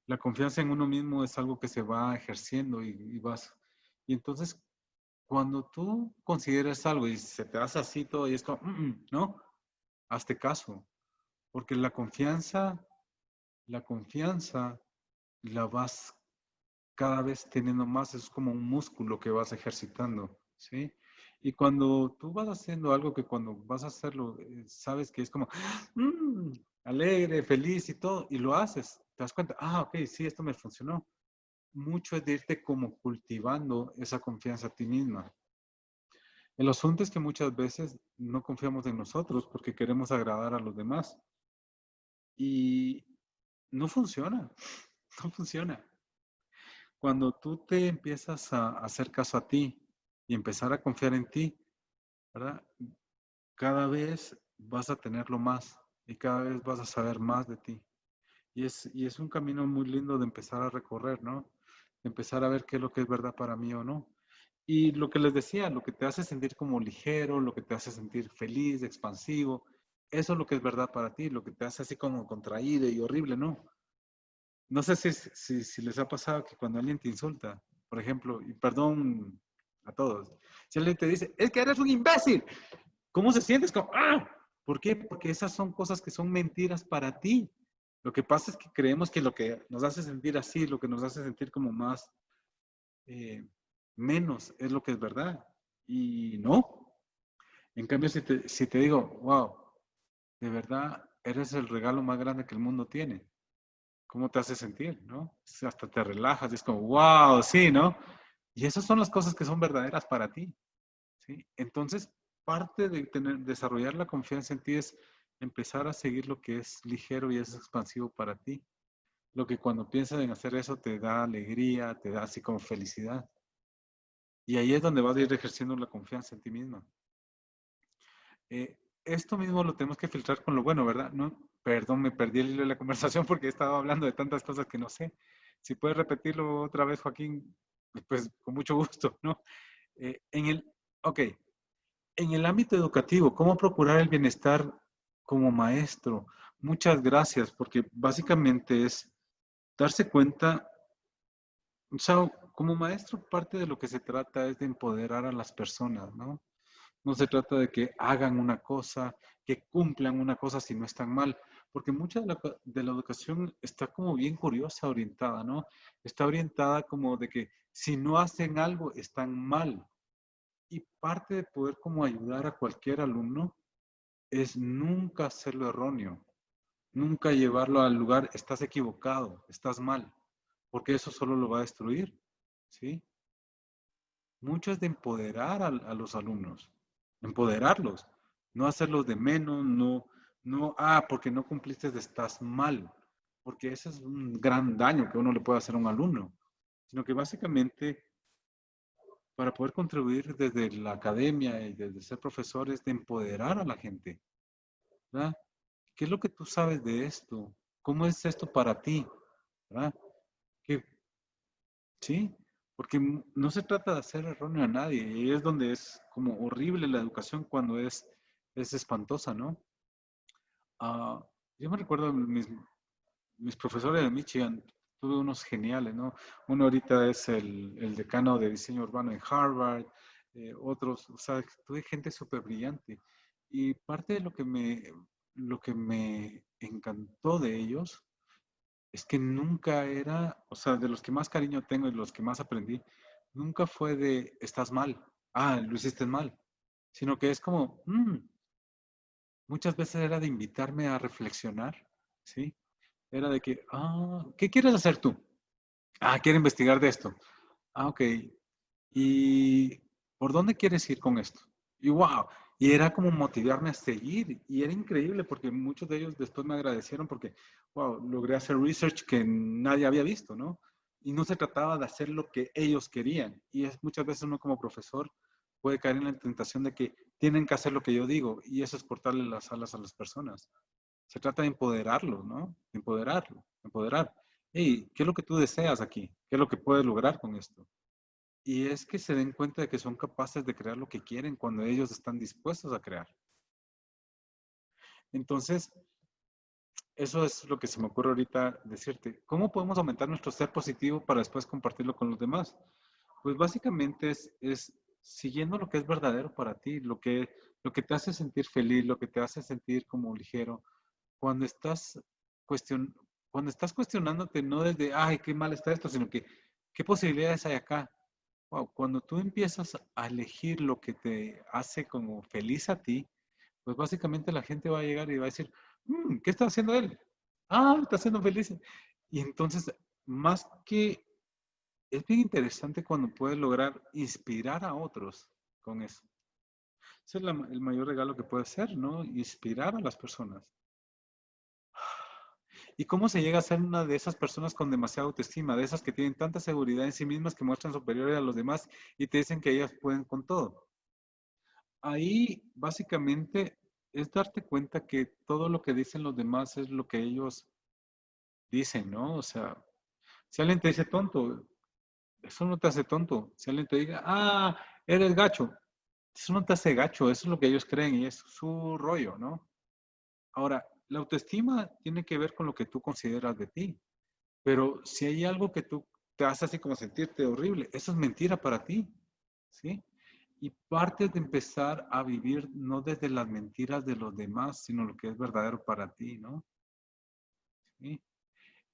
La confianza en uno mismo es algo que se va ejerciendo y vas. Y entonces, cuando tú consideras algo y se te hace así todo y es como, no, hazte caso, porque la confianza la vas cada vez teniendo más, es como un músculo que vas ejercitando, ¿sí? Y cuando tú vas haciendo algo que cuando vas a hacerlo, sabes que es como, mm, alegre, feliz y todo, y lo haces, te das cuenta, ok, sí, esto me funcionó. Mucho es de irte como cultivando esa confianza a ti misma. El asunto es que muchas veces no confiamos en nosotros porque queremos agradar a los demás. Y no funciona, no funciona. Cuando tú te empiezas a hacer caso a ti y empezar a confiar en ti, ¿verdad? Cada vez vas a tenerlo más y cada vez vas a saber más de ti. Y es un camino muy lindo de empezar a recorrer, ¿no? De empezar a ver qué es lo que es verdad para mí o no. Y lo que les decía, lo que te hace sentir como ligero, lo que te hace sentir feliz, expansivo, eso es lo que es verdad para ti, lo que te hace así como contraído y horrible, ¿no? No sé si les ha pasado que cuando alguien te insulta, por ejemplo, y perdón a todos, si alguien te dice, es que eres un imbécil, ¿cómo se sientes? Como, ¿por qué? Porque esas son cosas que son mentiras para ti. Lo que pasa es que creemos que lo que nos hace sentir así, lo que nos hace sentir como más, eh, menos, es lo que es verdad. Y no. En cambio, si te digo, wow, de verdad, eres el regalo más grande que el mundo tiene. ¿Cómo te hace sentir, no? Hasta te relajas, y es como, wow, sí, ¿no? Y esas son las cosas que son verdaderas para ti, ¿sí? Entonces, parte de desarrollar la confianza en ti es empezar a seguir lo que es ligero y es expansivo para ti. Lo que cuando piensas en hacer eso te da alegría, te da así como felicidad. Y ahí es donde vas a ir ejerciendo la confianza en ti mismo. Esto mismo lo tenemos que filtrar con lo bueno, ¿verdad? No, perdón, me perdí el hilo de la conversación porque he estado hablando de tantas cosas que no sé. Si puedes repetirlo otra vez, Joaquín, pues con mucho gusto, ¿no? En el, ok, En el ámbito educativo, ¿cómo procurar el bienestar como maestro? Muchas gracias, porque básicamente es darse cuenta, o sea, como maestro parte de lo que se trata es de empoderar a las personas, ¿no? No se trata de que hagan una cosa, que cumplan una cosa si no están mal, porque mucha de la educación está como bien curiosa orientada, ¿no? Está orientada como de que si no hacen algo están mal. Y parte de poder como ayudar a cualquier alumno es nunca hacerlo erróneo, nunca llevarlo al lugar, estás equivocado, estás mal, porque eso solo lo va a destruir, ¿sí? Mucho es de empoderar a los alumnos, empoderarlos, no hacerlos de menos, porque no cumpliste estás mal, porque ese es un gran daño que uno le puede hacer a un alumno, sino que básicamente para poder contribuir desde la academia y desde ser profesores, de empoderar a la gente, ¿verdad? ¿Qué es lo que tú sabes de esto? ¿Cómo es esto para ti? ¿Verdad? Que, sí, porque no se trata de hacer erróneo a nadie, y es donde es como horrible la educación cuando es espantosa, ¿no? Ah, yo me recuerdo mis profesores de Michigan, tuve unos geniales, ¿no? Uno ahorita es el decano de diseño urbano en Harvard, otros, o sea, tuve gente súper brillante. Y parte de lo que me encantó de ellos es que nunca era, o sea, de los que más cariño tengo y los que más aprendí, nunca fue de estás mal, lo hiciste mal, sino que es como, muchas veces era de invitarme a reflexionar, ¿sí? Era de que, ¿qué quieres hacer tú? Quiero investigar de esto. Ok. ¿Y por dónde quieres ir con esto? Y wow. Y era como motivarme a seguir. Y era increíble porque muchos de ellos después me agradecieron porque, wow, logré hacer research que nadie había visto, ¿no? Y no se trataba de hacer lo que ellos querían. Y es muchas veces uno como profesor puede caer en la tentación de que tienen que hacer lo que yo digo. Y eso es cortarle las alas a las personas. Se trata de empoderarlo, ¿no? Empoderarlo, empoderar. Hey, ¿qué es lo que tú deseas aquí? ¿Qué es lo que puedes lograr con esto? Y es que se den cuenta de que son capaces de crear lo que quieren cuando ellos están dispuestos a crear. Entonces, eso es lo que se me ocurre ahorita decirte. ¿Cómo podemos aumentar nuestro ser positivo para después compartirlo con los demás? Pues básicamente es siguiendo lo que es verdadero para ti, lo que te hace sentir feliz, lo que te hace sentir como ligero. Cuando estás, cuestion, cuando estás cuestionándote no desde, ay, qué mal está esto, sino que, ¿qué posibilidades hay acá? Wow, cuando tú empiezas a elegir lo que te hace como feliz a ti, pues básicamente la gente va a llegar y va a decir, ¿qué está haciendo él? Está haciendo feliz. Y entonces, más que, es bien interesante cuando puedes lograr inspirar a otros con eso. Ese es el mayor regalo que puede ser, ¿no? Inspirar a las personas. ¿Y cómo se llega a ser una de esas personas con demasiada autoestima, de esas que tienen tanta seguridad en sí mismas que muestran superiores a los demás y te dicen que ellas pueden con todo? Ahí básicamente es darte cuenta que todo lo que dicen los demás es lo que ellos dicen, ¿no? O sea, si alguien te dice tonto, eso no te hace tonto. Si alguien te diga, eres gacho, eso no te hace gacho, eso es lo que ellos creen y es su rollo, ¿no? Ahora, la autoestima tiene que ver con lo que tú consideras de ti, pero si hay algo que tú te hace así como sentirte horrible, eso es mentira para ti, ¿sí? Y parte de empezar a vivir no desde las mentiras de los demás, sino lo que es verdadero para ti, ¿no? ¿Sí?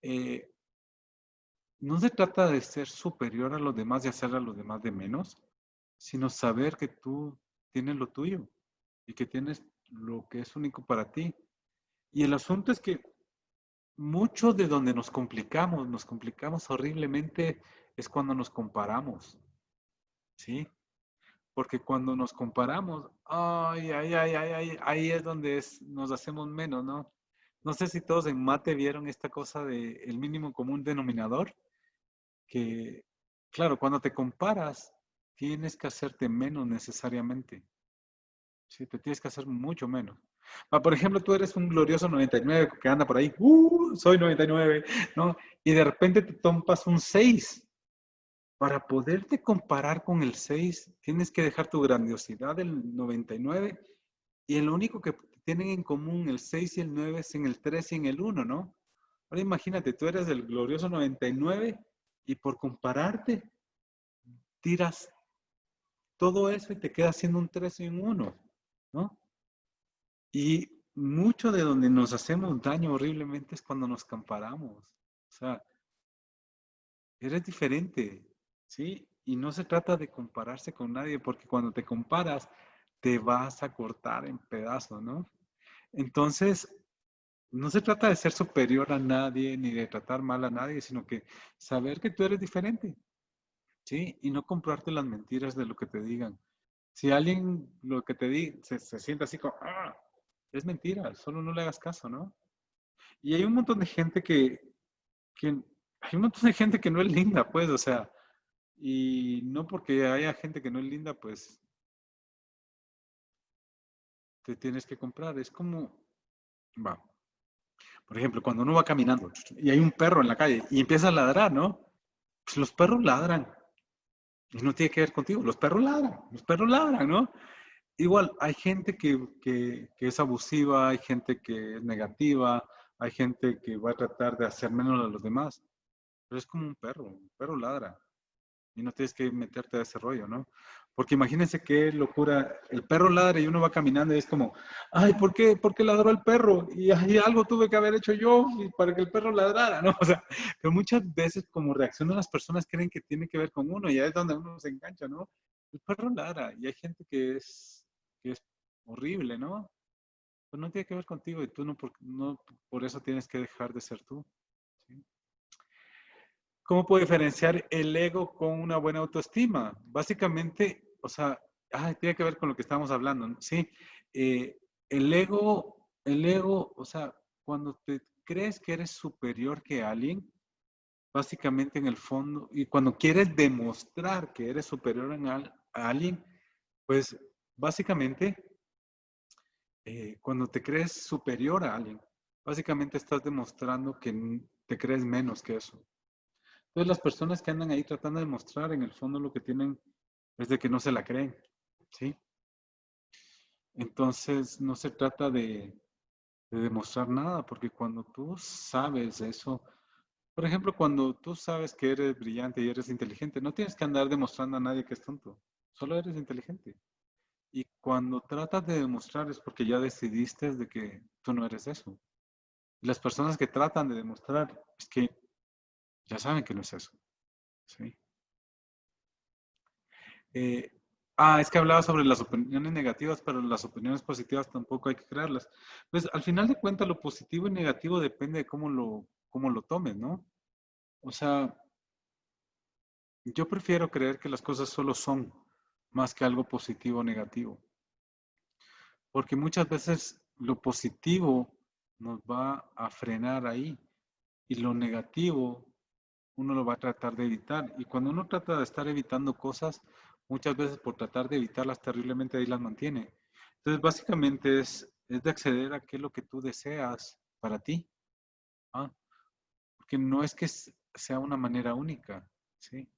Eh, no se trata de ser superior a los demás y hacer a los demás de menos, sino saber que tú tienes lo tuyo y que tienes lo que es único para ti. Y el asunto es que mucho de donde nos complicamos horriblemente, es cuando nos comparamos, ¿sí? Porque cuando nos comparamos, ahí es donde nos hacemos menos, ¿no? No sé si todos en mate vieron esta cosa de el mínimo común denominador, que, claro, cuando te comparas, tienes que hacerte menos necesariamente. Sí, te tienes que hacer mucho menos. Por ejemplo, tú eres un glorioso 99 que anda por ahí, soy 99, ¿no? Y de repente te tompas un 6. para poderte comparar con el 6, tienes que dejar tu grandiosidad del 99 y lo único que tienen en común el 6 y el 9 es en el 3 y en el 1, ¿no? Ahora imagínate, tú eres del glorioso 99 y por compararte tiras todo eso y te queda siendo un 3 y un 1, ¿no? Y mucho de donde nos hacemos daño horriblemente es cuando nos comparamos. O sea, eres diferente, ¿sí? Y no se trata de compararse con nadie, porque cuando te comparas, te vas a cortar en pedazos, ¿no? Entonces, no se trata de ser superior a nadie ni de tratar mal a nadie, sino que saber que tú eres diferente, ¿sí? Y no comprarte las mentiras de lo que te digan. Si alguien lo que te diga se siente así como, ah, es mentira, solo no le hagas caso, ¿no? Y hay un montón de gente que hay un montón de gente que no es linda, pues, o sea, y no porque haya gente que no es linda, pues te tienes que comprar. Es como, va, por ejemplo, cuando uno va caminando y hay un perro en la calle y empieza a ladrar, ¿no? Pues los perros ladran y no tiene que ver contigo, los perros ladran, ¿no? Igual, hay gente que es abusiva, hay gente que es negativa, hay gente que va a tratar de hacer menos a los demás, pero es como un perro ladra. Y no tienes que meterte a ese rollo, ¿no? Porque imagínense qué locura, el perro ladra y uno va caminando y es como, ay, ¿por qué ladró el perro? Y ay, algo tuve que haber hecho yo para que el perro ladrara, ¿no? O sea, pero muchas veces como reaccionan las personas creen que tiene que ver con uno y ahí es donde uno se engancha, ¿no? El perro ladra y hay gente que es horrible, ¿no? Pues no tiene que ver contigo y tú no por eso tienes que dejar de ser tú, ¿sí? ¿Cómo puedo diferenciar el ego con una buena autoestima? Básicamente, o sea, tiene que ver con lo que estamos hablando, ¿no? Sí. Eh, el ego, o sea, cuando te crees que eres superior que alguien, básicamente en el fondo, y cuando quieres demostrar que eres superior a alguien, pues básicamente, cuando te crees superior a alguien, básicamente estás demostrando que te crees menos que eso. Entonces las personas que andan ahí tratando de mostrar en el fondo lo que tienen es de que no se la creen, ¿sí? Entonces no se trata de demostrar nada, porque cuando tú sabes eso, por ejemplo, cuando tú sabes que eres brillante y eres inteligente, no tienes que andar demostrando a nadie que es tonto, solo eres inteligente. Y cuando tratas de demostrar es porque ya decidiste de que tú no eres eso. Y las personas que tratan de demostrar es que ya saben que no es eso, ¿sí? Eh, es que hablaba sobre las opiniones negativas, pero las opiniones positivas tampoco hay que crearlas. Pues al final de cuentas, lo positivo y negativo depende de cómo lo tomes, ¿no? O sea, yo prefiero creer que las cosas solo son más que algo positivo o negativo, porque muchas veces lo positivo nos va a frenar ahí y lo negativo uno lo va a tratar de evitar. Y cuando uno trata de estar evitando cosas, muchas veces por tratar de evitarlas terriblemente ahí las mantiene. Entonces, básicamente es de acceder a qué es lo que tú deseas para ti. ¿Ah? Porque no es que sea una manera única, ¿sí?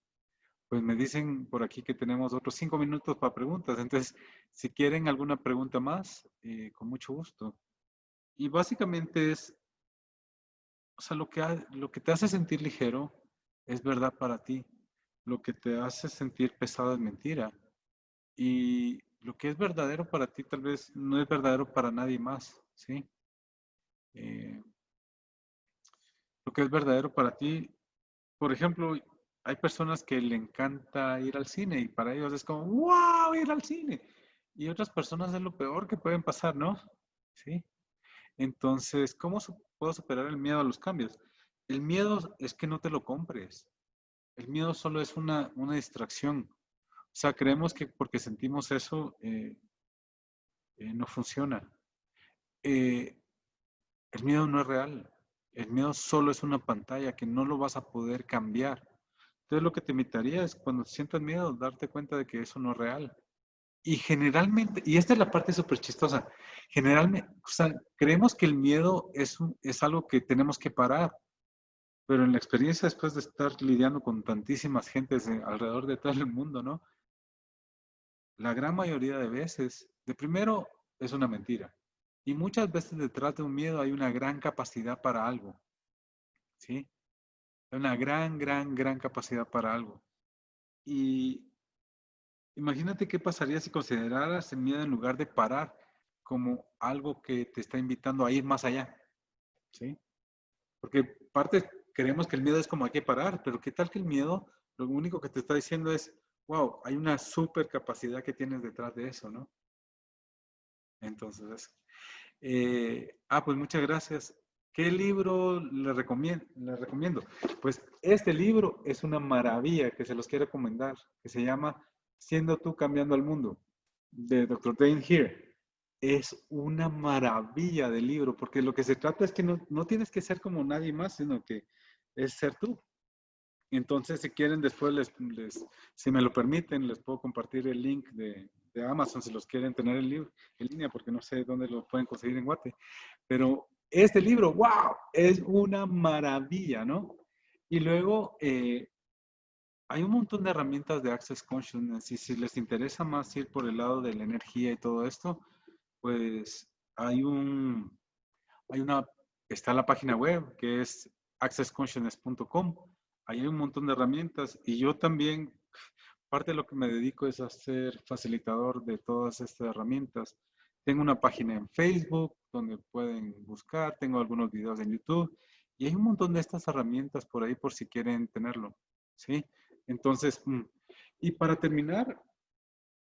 Pues me dicen por aquí que tenemos otros 5 minutos para preguntas. Entonces, si quieren alguna pregunta más, con mucho gusto. Y básicamente o sea, lo que te hace sentir ligero es verdad para ti. Lo que te hace sentir pesado es mentira. Y lo que es verdadero para ti tal vez no es verdadero para nadie más, ¿sí? Eh, lo que es verdadero para ti, por ejemplo, hay personas que le encanta ir al cine y para ellos es como, wow, ir al cine. Y otras personas es lo peor que pueden pasar, ¿no? ¿Sí? Entonces, puedo superar el miedo a los cambios? El miedo es que no te lo compres. El miedo solo es una distracción. O sea, creemos que porque sentimos eso no funciona. Eh, el miedo no es real. El miedo solo es una pantalla que no lo vas a poder cambiar. Entonces lo que te invitaría es cuando sientas miedo, darte cuenta de que eso no es real. Y generalmente, y esta es la parte súper chistosa, generalmente, o sea, creemos que el miedo es algo que tenemos que parar. pero en la experiencia después de estar lidiando con tantísimas gentes alrededor de todo el mundo, ¿no? La gran mayoría de veces, de primero, es una mentira. Y muchas veces detrás de un miedo hay una gran capacidad para algo, ¿sí? Hay una gran capacidad para algo. Y imagínate qué pasaría si consideraras el miedo en lugar de parar como algo que te está invitando a ir más allá, ¿sí? Porque parte creemos que el miedo es como hay que parar, pero ¿qué tal que el miedo lo único que te está diciendo es, wow, hay una super capacidad que tienes detrás de eso, ¿no? Entonces, pues muchas gracias. ¿Qué libro le recomiendo? Pues este libro es una maravilla que se los quiero recomendar, que se llama Siendo tú cambiando al mundo, de Dr. Dane Here. Es una maravilla de libro, porque lo que se trata es que no tienes que ser como nadie más, sino que es ser tú. Entonces, si quieren, después si me lo permiten, les puedo compartir el link de Amazon si los quieren tener el libro en línea, porque no sé dónde lo pueden conseguir en Guate. Pero este libro, wow, es una maravilla, ¿no? Y luego hay un montón de herramientas de Access Consciousness y si les interesa más ir por el lado de la energía y todo esto, pues hay una, está la página web que es accessconsciousness.com. Ahí hay un montón de herramientas y yo también, parte de lo que me dedico es a ser facilitador de todas estas herramientas. Tengo una página en Facebook donde pueden buscar, tengo algunos videos en YouTube y hay un montón de estas herramientas por ahí por si quieren tenerlo, ¿sí? Entonces, y para terminar,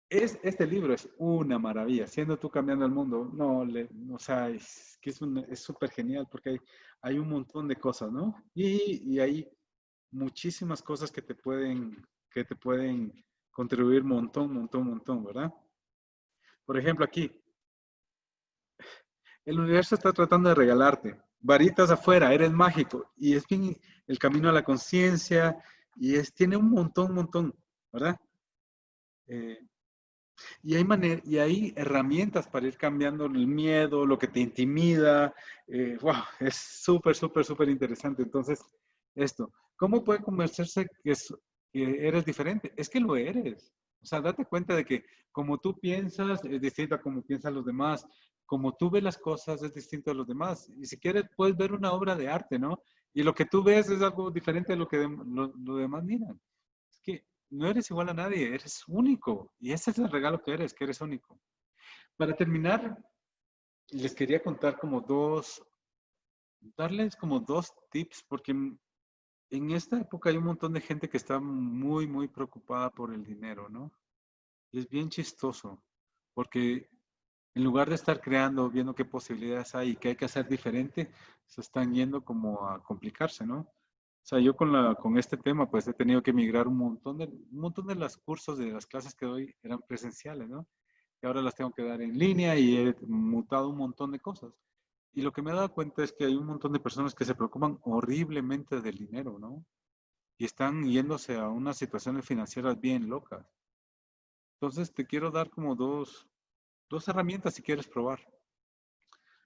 este libro es una maravilla, siendo tú cambiando el mundo. No, o sea, es que es súper genial porque hay un montón de cosas, ¿no? Y hay muchísimas cosas que te pueden contribuir montón, ¿verdad? Por ejemplo, aquí, el universo está tratando de regalarte varitas afuera, eres mágico y es bien el camino a la conciencia y tiene un montón, ¿verdad? Eh, y hay herramientas para ir cambiando el miedo, lo que te intimida. Wow, es súper interesante. Entonces, ¿cómo puede convencerse que eres diferente? Es que lo eres. O sea, date cuenta de que como tú piensas es distinto a como piensan los demás. Como tú ves las cosas es distinto a los demás. Y si quieres, puedes ver una obra de arte, ¿no? Y lo que tú ves es algo diferente a lo que lo demás miran. Es que no eres igual a nadie, eres único. Y ese es el regalo que eres único. Para terminar, les quería contar darles como dos tips, porque en esta época hay un montón de gente que está muy preocupada por el dinero, ¿no? Y es bien chistoso, porque en lugar de estar creando, viendo qué posibilidades hay y qué hay que hacer diferente, se están yendo como a complicarse, ¿no? O sea, yo con este tema, pues he tenido que migrar un montón de los cursos, de las clases que doy eran presenciales, ¿no? Y ahora las tengo que dar en línea y he mutado un montón de cosas. Y lo que me he dado cuenta es que hay un montón de personas que se preocupan horriblemente del dinero, ¿no? Y están yéndose a unas situaciones financieras bien locas. Entonces, te quiero dar como dos herramientas si quieres probar.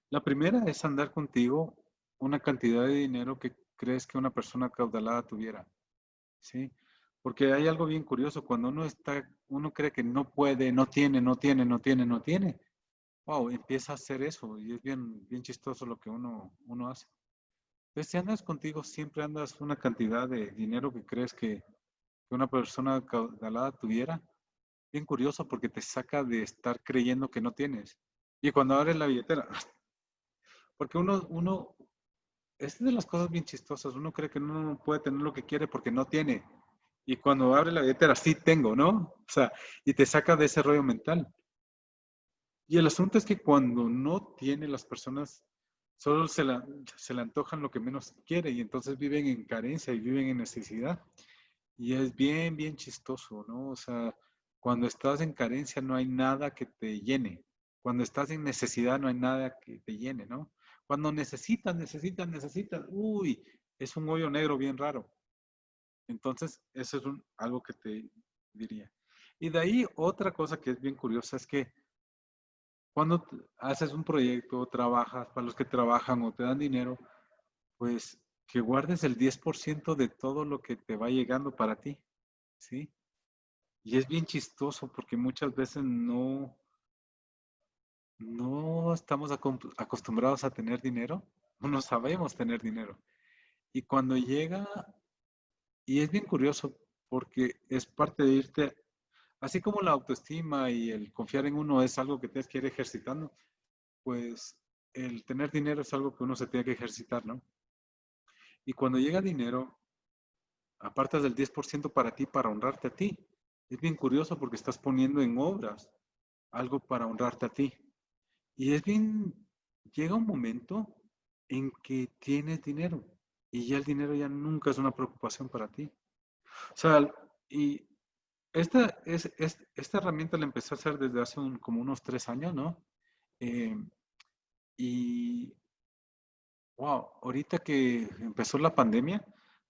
La primera es andar contigo una cantidad de dinero que crees que una persona acaudalada tuviera, ¿sí? Porque hay algo bien curioso, cuando uno cree que no puede, no tiene, wow, empieza a hacer eso y es bien chistoso lo que uno hace. Entonces, si andas contigo, siempre andas una cantidad de dinero que crees que una persona acaudalada tuviera, bien curioso porque te saca de estar creyendo que no tienes. Y cuando abres la billetera, porque es de las cosas bien chistosas. Uno cree que uno no puede tener lo que quiere porque no tiene. Y cuando abre la billetera, sí tengo, ¿no? O sea, y te saca de ese rollo mental. Y el asunto es que cuando no tiene las personas, solo se le antojan lo que menos quiere y entonces viven en carencia y viven en necesidad. Y es bien chistoso, ¿no? O sea, cuando estás en carencia no hay nada que te llene. Cuando estás en necesidad no hay nada que te llene, ¿no? Cuando necesitas, uy, es un hoyo negro bien raro. Entonces, eso es algo que te diría. Y de ahí otra cosa que es bien curiosa es que cuando haces un proyecto, trabajas para los que trabajan o te dan dinero, pues que guardes el 10% de todo lo que te va llegando para ti, ¿sí? Y es bien chistoso porque muchas veces no estamos acostumbrados a tener dinero, no sabemos tener dinero. Y cuando llega, y es bien curioso porque es parte de irte, así como la autoestima y el confiar en uno es algo que tienes que ir ejercitando, pues el tener dinero es algo que uno se tiene que ejercitar, ¿no? Y cuando llega dinero, apartas del 10% para ti, para honrarte a ti. Es bien curioso porque estás poniendo en obras algo para honrarte a ti. Y es bien, llega un momento en que tienes dinero y ya el dinero ya nunca es una preocupación para ti. O sea, y esta herramienta la empecé a hacer desde hace como unos 3 años, ¿no? Eh, y wow, ahorita que empezó la pandemia,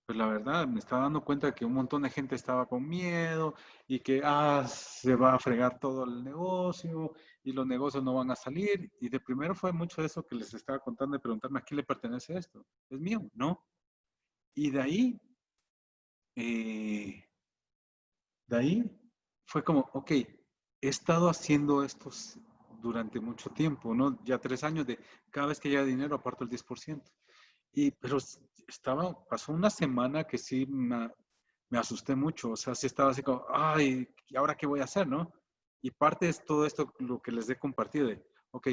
pues la verdad me estaba dando cuenta que un montón de gente estaba con miedo y que se va a fregar todo el negocio y los negocios no van a salir. Y de primero fue mucho de eso que les estaba contando, de preguntarme a quién le pertenece esto. ¿Es mío? No. Y eh, de ahí fue como, ok, he estado haciendo esto durante mucho tiempo, ¿no? Ya 3 años de cada vez que llega dinero aparto el 10%. Pero pasó una semana que sí me asusté mucho, o sea, sí estaba así como, ay, ¿y ahora qué voy a hacer, no? Y parte es todo esto lo que les he compartido de, ok,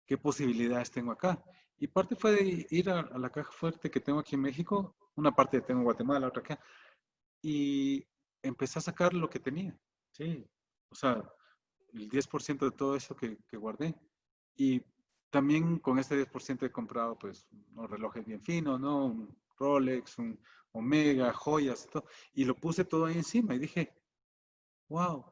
¿qué posibilidades tengo acá? Y parte fue de ir a la caja fuerte que tengo aquí en México, una parte tengo en Guatemala, otra acá, y empecé a sacar lo que tenía, sí, o sea, el 10% de todo eso que guardé. Y también con este 10% he comprado pues unos relojes bien finos, ¿no? Un Rolex, un Omega, joyas y todo. Y lo puse todo ahí encima y dije, wow,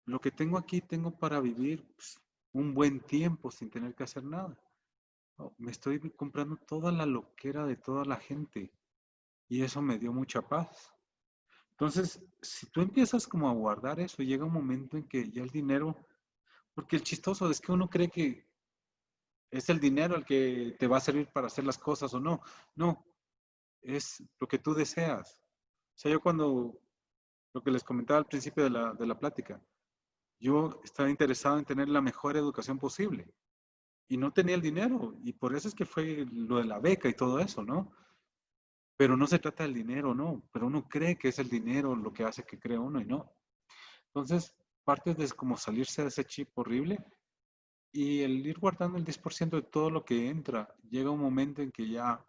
lo que tengo aquí tengo para vivir pues, un buen tiempo sin tener que hacer nada. Oh, me estoy comprando toda la loquera de toda la gente y eso me dio mucha paz. Entonces, si tú empiezas como a guardar eso, llega un momento en que ya el dinero, porque el chistoso es que uno cree que es el dinero el que te va a servir para hacer las cosas o no. No, es lo que tú deseas. O sea, yo cuando, lo que les comentaba al principio de la plática, yo estaba interesado en tener la mejor educación posible y no tenía el dinero y por eso es que fue lo de la beca y todo eso, ¿no? Pero no se trata del dinero, no, pero uno cree que es el dinero lo que hace que crea uno y no. Entonces, parte de como salirse de ese chip horrible y el ir guardando el 10% de todo lo que entra. Llega un momento en que ya,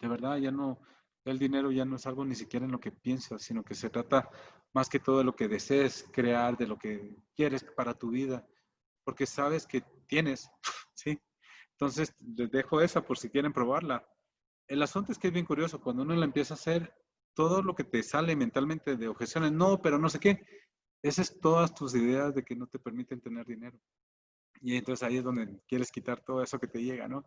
de verdad, ya no, el dinero ya no es algo ni siquiera en lo que piensas, sino que se trata más que todo de lo que desees crear, de lo que quieres para tu vida, porque sabes que tienes, ¿sí? Entonces, les dejo esa por si quieren probarla. El asunto es que es bien curioso, cuando uno la empieza a hacer, todo lo que te sale mentalmente de objeciones, no, pero no sé qué, esas es todas tus ideas de que no te permiten tener dinero. Y entonces ahí es donde quieres quitar todo eso que te llega, ¿no?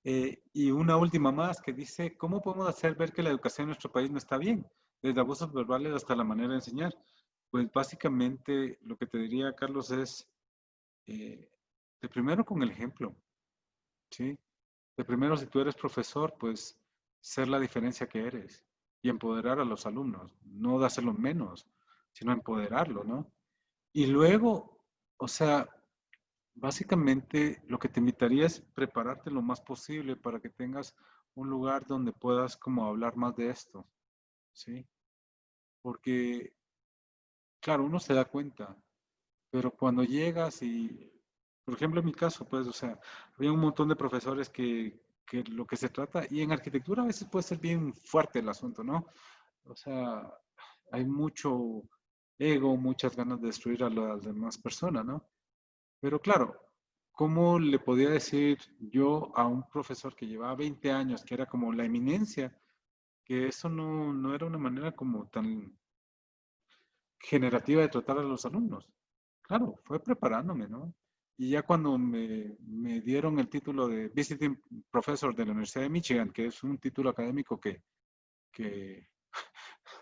Y una última más que dice, ¿cómo podemos hacer ver que la educación en nuestro país no está bien? Desde abusos verbales hasta la manera de enseñar. Pues básicamente lo que te diría, Carlos, es eh, de primero con el ejemplo, ¿sí? De primero, si tú eres profesor, pues ser la diferencia que eres y empoderar a los alumnos, no de hacerlo menos, sino empoderarlo, ¿no? Y luego, o sea, básicamente, lo que te invitaría es prepararte lo más posible para que tengas un lugar donde puedas como hablar más de esto, ¿sí? Porque, claro, uno se da cuenta, pero cuando llegas y, por ejemplo, en mi caso, pues, o sea, había un montón de profesores que lo que se trata, y en arquitectura a veces puede ser bien fuerte el asunto, ¿no? O sea, hay mucho ego, muchas ganas de destruir a las demás personas, ¿no? Pero claro, ¿cómo le podía decir yo a un profesor que llevaba 20 años, que era como la eminencia, que eso no era una manera como tan generativa de tratar a los alumnos? Claro, fue preparándome, ¿no? Y ya cuando me dieron el título de Visiting Professor de la Universidad de Michigan, que es un título académico que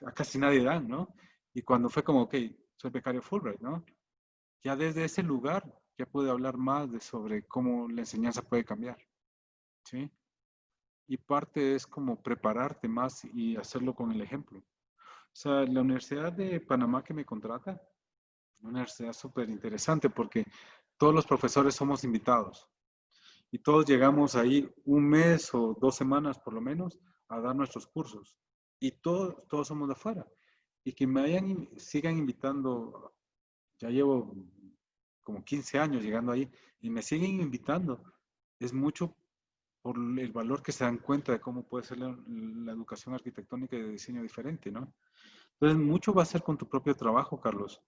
a casi nadie dan, ¿no? Y cuando fue como, ok, soy becario Fulbright, ¿no? Ya desde ese lugar ya pude hablar más sobre cómo la enseñanza puede cambiar, ¿sí? Y parte es como prepararte más y hacerlo con el ejemplo. O sea, la Universidad de Panamá que me contrata, una universidad súper interesante porque todos los profesores somos invitados y todos llegamos ahí un mes o 2 semanas por lo menos a dar nuestros cursos y todos somos de afuera. Y que me sigan invitando, ya llevo como 15 años llegando ahí y me siguen invitando, es mucho por el valor que se dan cuenta de cómo puede ser la educación arquitectónica y de diseño diferente, ¿no? Entonces, mucho va a ser con tu propio trabajo, Carlos.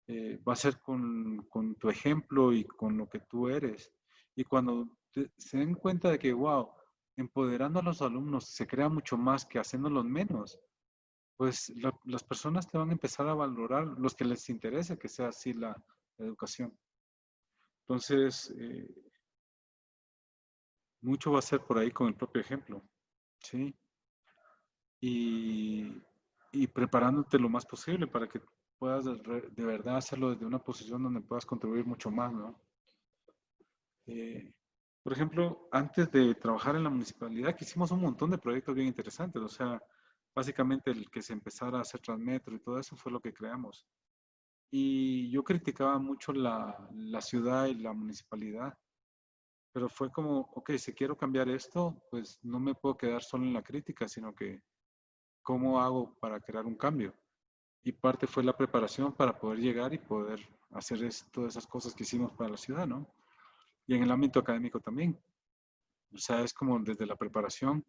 Va a ser con tu ejemplo y con lo que tú eres. Y cuando se den cuenta de que, wow, empoderando a los alumnos se crea mucho más que haciéndolos menos, pues las personas te van a empezar a valorar, los que les interese que sea así la educación. Entonces, mucho va a ser por ahí con el propio ejemplo, ¿sí? Y, y preparándote lo más posible para que puedas de verdad hacerlo desde una posición donde puedas contribuir mucho más, ¿no? Eh, por ejemplo, antes de trabajar en la municipalidad, que hicimos un montón de proyectos bien interesantes, o sea, básicamente el que se empezara a hacer Transmetro y todo eso fue lo que creamos. Y yo criticaba mucho la ciudad y la municipalidad, pero fue como, ok, si quiero cambiar esto, pues no me puedo quedar solo en la crítica, sino que cómo hago para crear un cambio. Y parte fue la preparación para poder llegar y poder hacer todas esas cosas que hicimos para la ciudad, ¿no? Y en el ámbito académico también. O sea, es como desde la preparación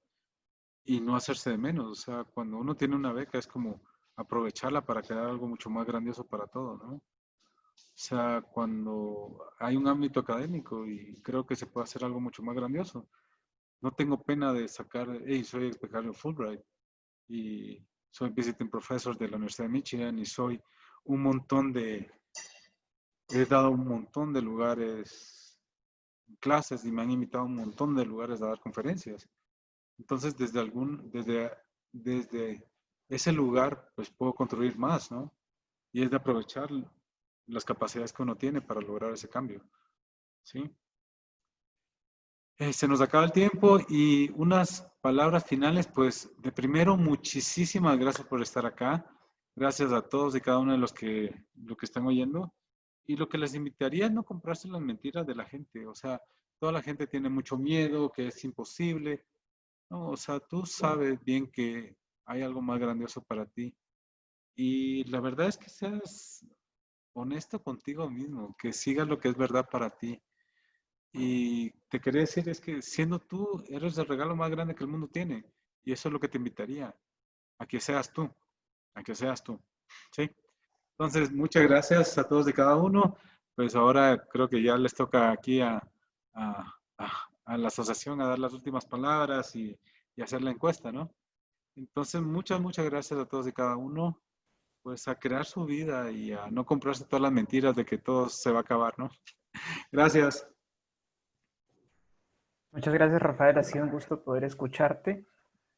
y no hacerse de menos. O sea, cuando uno tiene una beca es como aprovecharla para crear algo mucho más grandioso para todo, ¿no? O sea, cuando hay un ámbito académico y creo que se puede hacer algo mucho más grandioso, no tengo pena de sacar, hey, soy el becario Fulbright y soy visiting professor de la Universidad de Michigan y soy un montón he dado un montón de lugares, clases y me han invitado a un montón de lugares a dar conferencias. Entonces, desde ese lugar, pues puedo construir más, ¿no? Y es de aprovechar las capacidades que uno tiene para lograr ese cambio, ¿sí? Se nos acaba el tiempo y unas palabras finales, pues de primero, muchísimas gracias por estar acá. Gracias a todos y cada uno de lo que están oyendo. Y lo que les invitaría es no comprarse las mentiras de la gente. O sea, toda la gente tiene mucho miedo, que es imposible. No, o sea, tú sabes bien que hay algo más grandioso para ti. Y la verdad es que seas honesto contigo mismo, que sigas lo que es verdad para ti. Y te quería decir es que siendo tú, eres el regalo más grande que el mundo tiene. Y eso es lo que te invitaría, a que seas tú, a que seas tú. ¿Sí? Entonces, muchas gracias a todos y cada uno. Pues ahora creo que ya les toca aquí a la asociación a dar las últimas palabras y hacer la encuesta, ¿no? Entonces, muchas gracias a todos y cada uno. Pues a crear su vida y a no comprarse todas las mentiras de que todo se va a acabar, ¿no? Gracias. Muchas gracias, Rafael. Ha sido un gusto poder escucharte.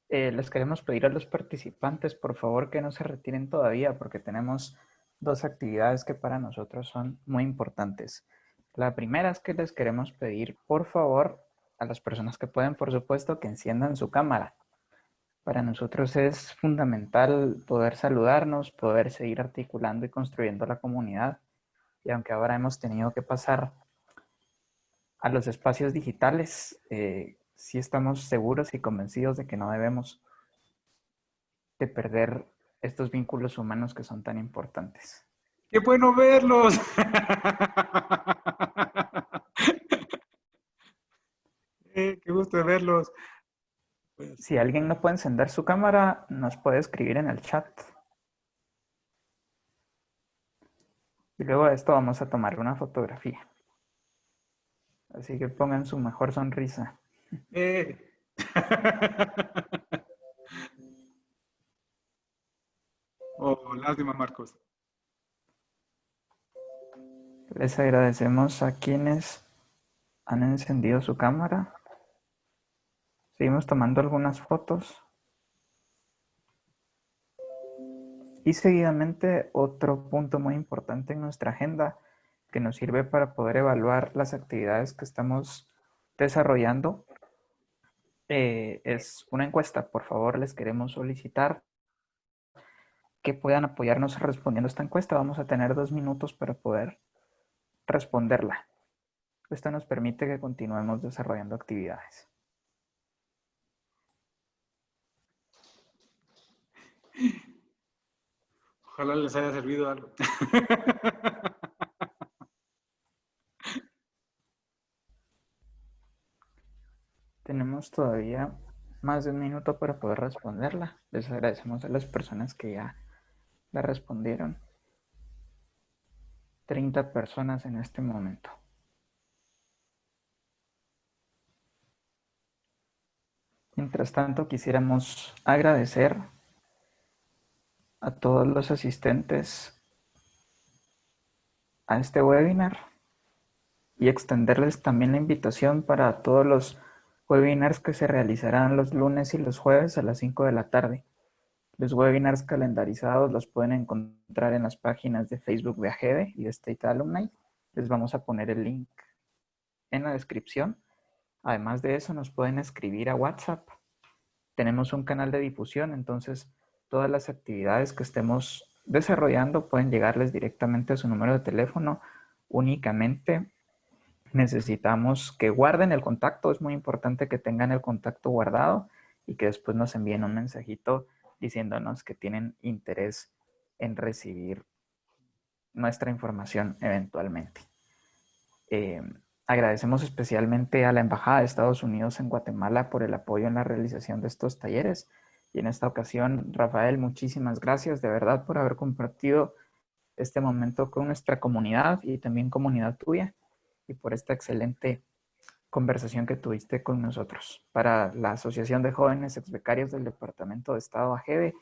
Les queremos pedir a los participantes, por favor, que no se retiren todavía porque tenemos dos actividades que para nosotros son muy importantes. La primera es que les queremos pedir, por favor, a las personas que pueden, por supuesto, que enciendan su cámara. Para nosotros es fundamental poder saludarnos, poder seguir articulando y construyendo la comunidad. Y aunque ahora hemos tenido que pasar a los espacios digitales, sí estamos seguros y convencidos de que no debemos de perder estos vínculos humanos que son tan importantes. ¡Qué bueno verlos! ¡Qué gusto de verlos! Pues, Si alguien no puede encender su cámara, nos puede escribir en el chat. Y luego de esto vamos a tomar una fotografía. Así que pongan su mejor sonrisa. eh. Oh, lástima, Marcos. Les agradecemos a quienes han encendido su cámara. Seguimos tomando algunas fotos. Y seguidamente otro punto muy importante en nuestra agenda que nos sirve para poder evaluar las actividades que estamos desarrollando es una encuesta. Por favor, les queremos solicitar que puedan apoyarnos respondiendo esta encuesta. Vamos a tener 2 minutos para poder responderla. Esto nos permite que continuemos desarrollando actividades. Ojalá les haya servido algo. Tenemos todavía más de 1 minuto para poder responderla. Les agradecemos a las personas que ya la respondieron. 30 personas en este momento. Mientras tanto, quisiéramos agradecer a todos los asistentes a este webinar y extenderles también la invitación para todos los webinars que se realizarán los lunes y los jueves a las 5 de la tarde. Los webinars calendarizados los pueden encontrar en las páginas de Facebook de AGEDE y de State Alumni. Les vamos a poner el link en la descripción. Además de eso, nos pueden escribir a WhatsApp. Tenemos un canal de difusión, entonces todas las actividades que estemos desarrollando pueden llegarles directamente a su número de teléfono. Únicamente necesitamos que guarden el contacto. Es muy importante que tengan el contacto guardado y que después nos envíen un mensajito diciéndonos que tienen interés en recibir nuestra información eventualmente. Agradecemos especialmente a la Embajada de Estados Unidos en Guatemala por el apoyo en la realización de estos talleres. Y en esta ocasión, Rafael, muchísimas gracias de verdad por haber compartido este momento con nuestra comunidad y también comunidad tuya y por esta excelente conversación que tuviste con nosotros. Para la Asociación de Jóvenes Exbecarios del Departamento de Estado AGEDE,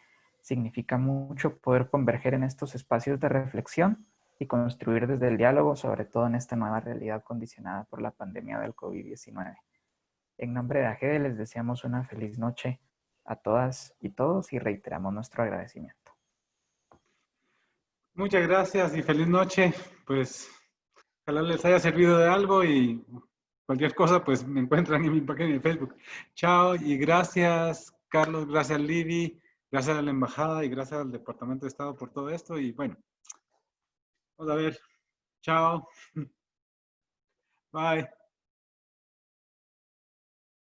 significa mucho poder converger en estos espacios de reflexión y construir desde el diálogo, sobre todo en esta nueva realidad condicionada por la pandemia del COVID-19. En nombre de AGEDE les deseamos una feliz noche a todas y todos y reiteramos nuestro agradecimiento. Muchas gracias y feliz noche. Pues ojalá les haya servido de algo y cualquier cosa, pues me encuentran en mi página de Facebook. Chao y gracias, Carlos, gracias, Libby, gracias a la Embajada y gracias al Departamento de Estado por todo esto. Y bueno, vamos a ver. Chao. Bye.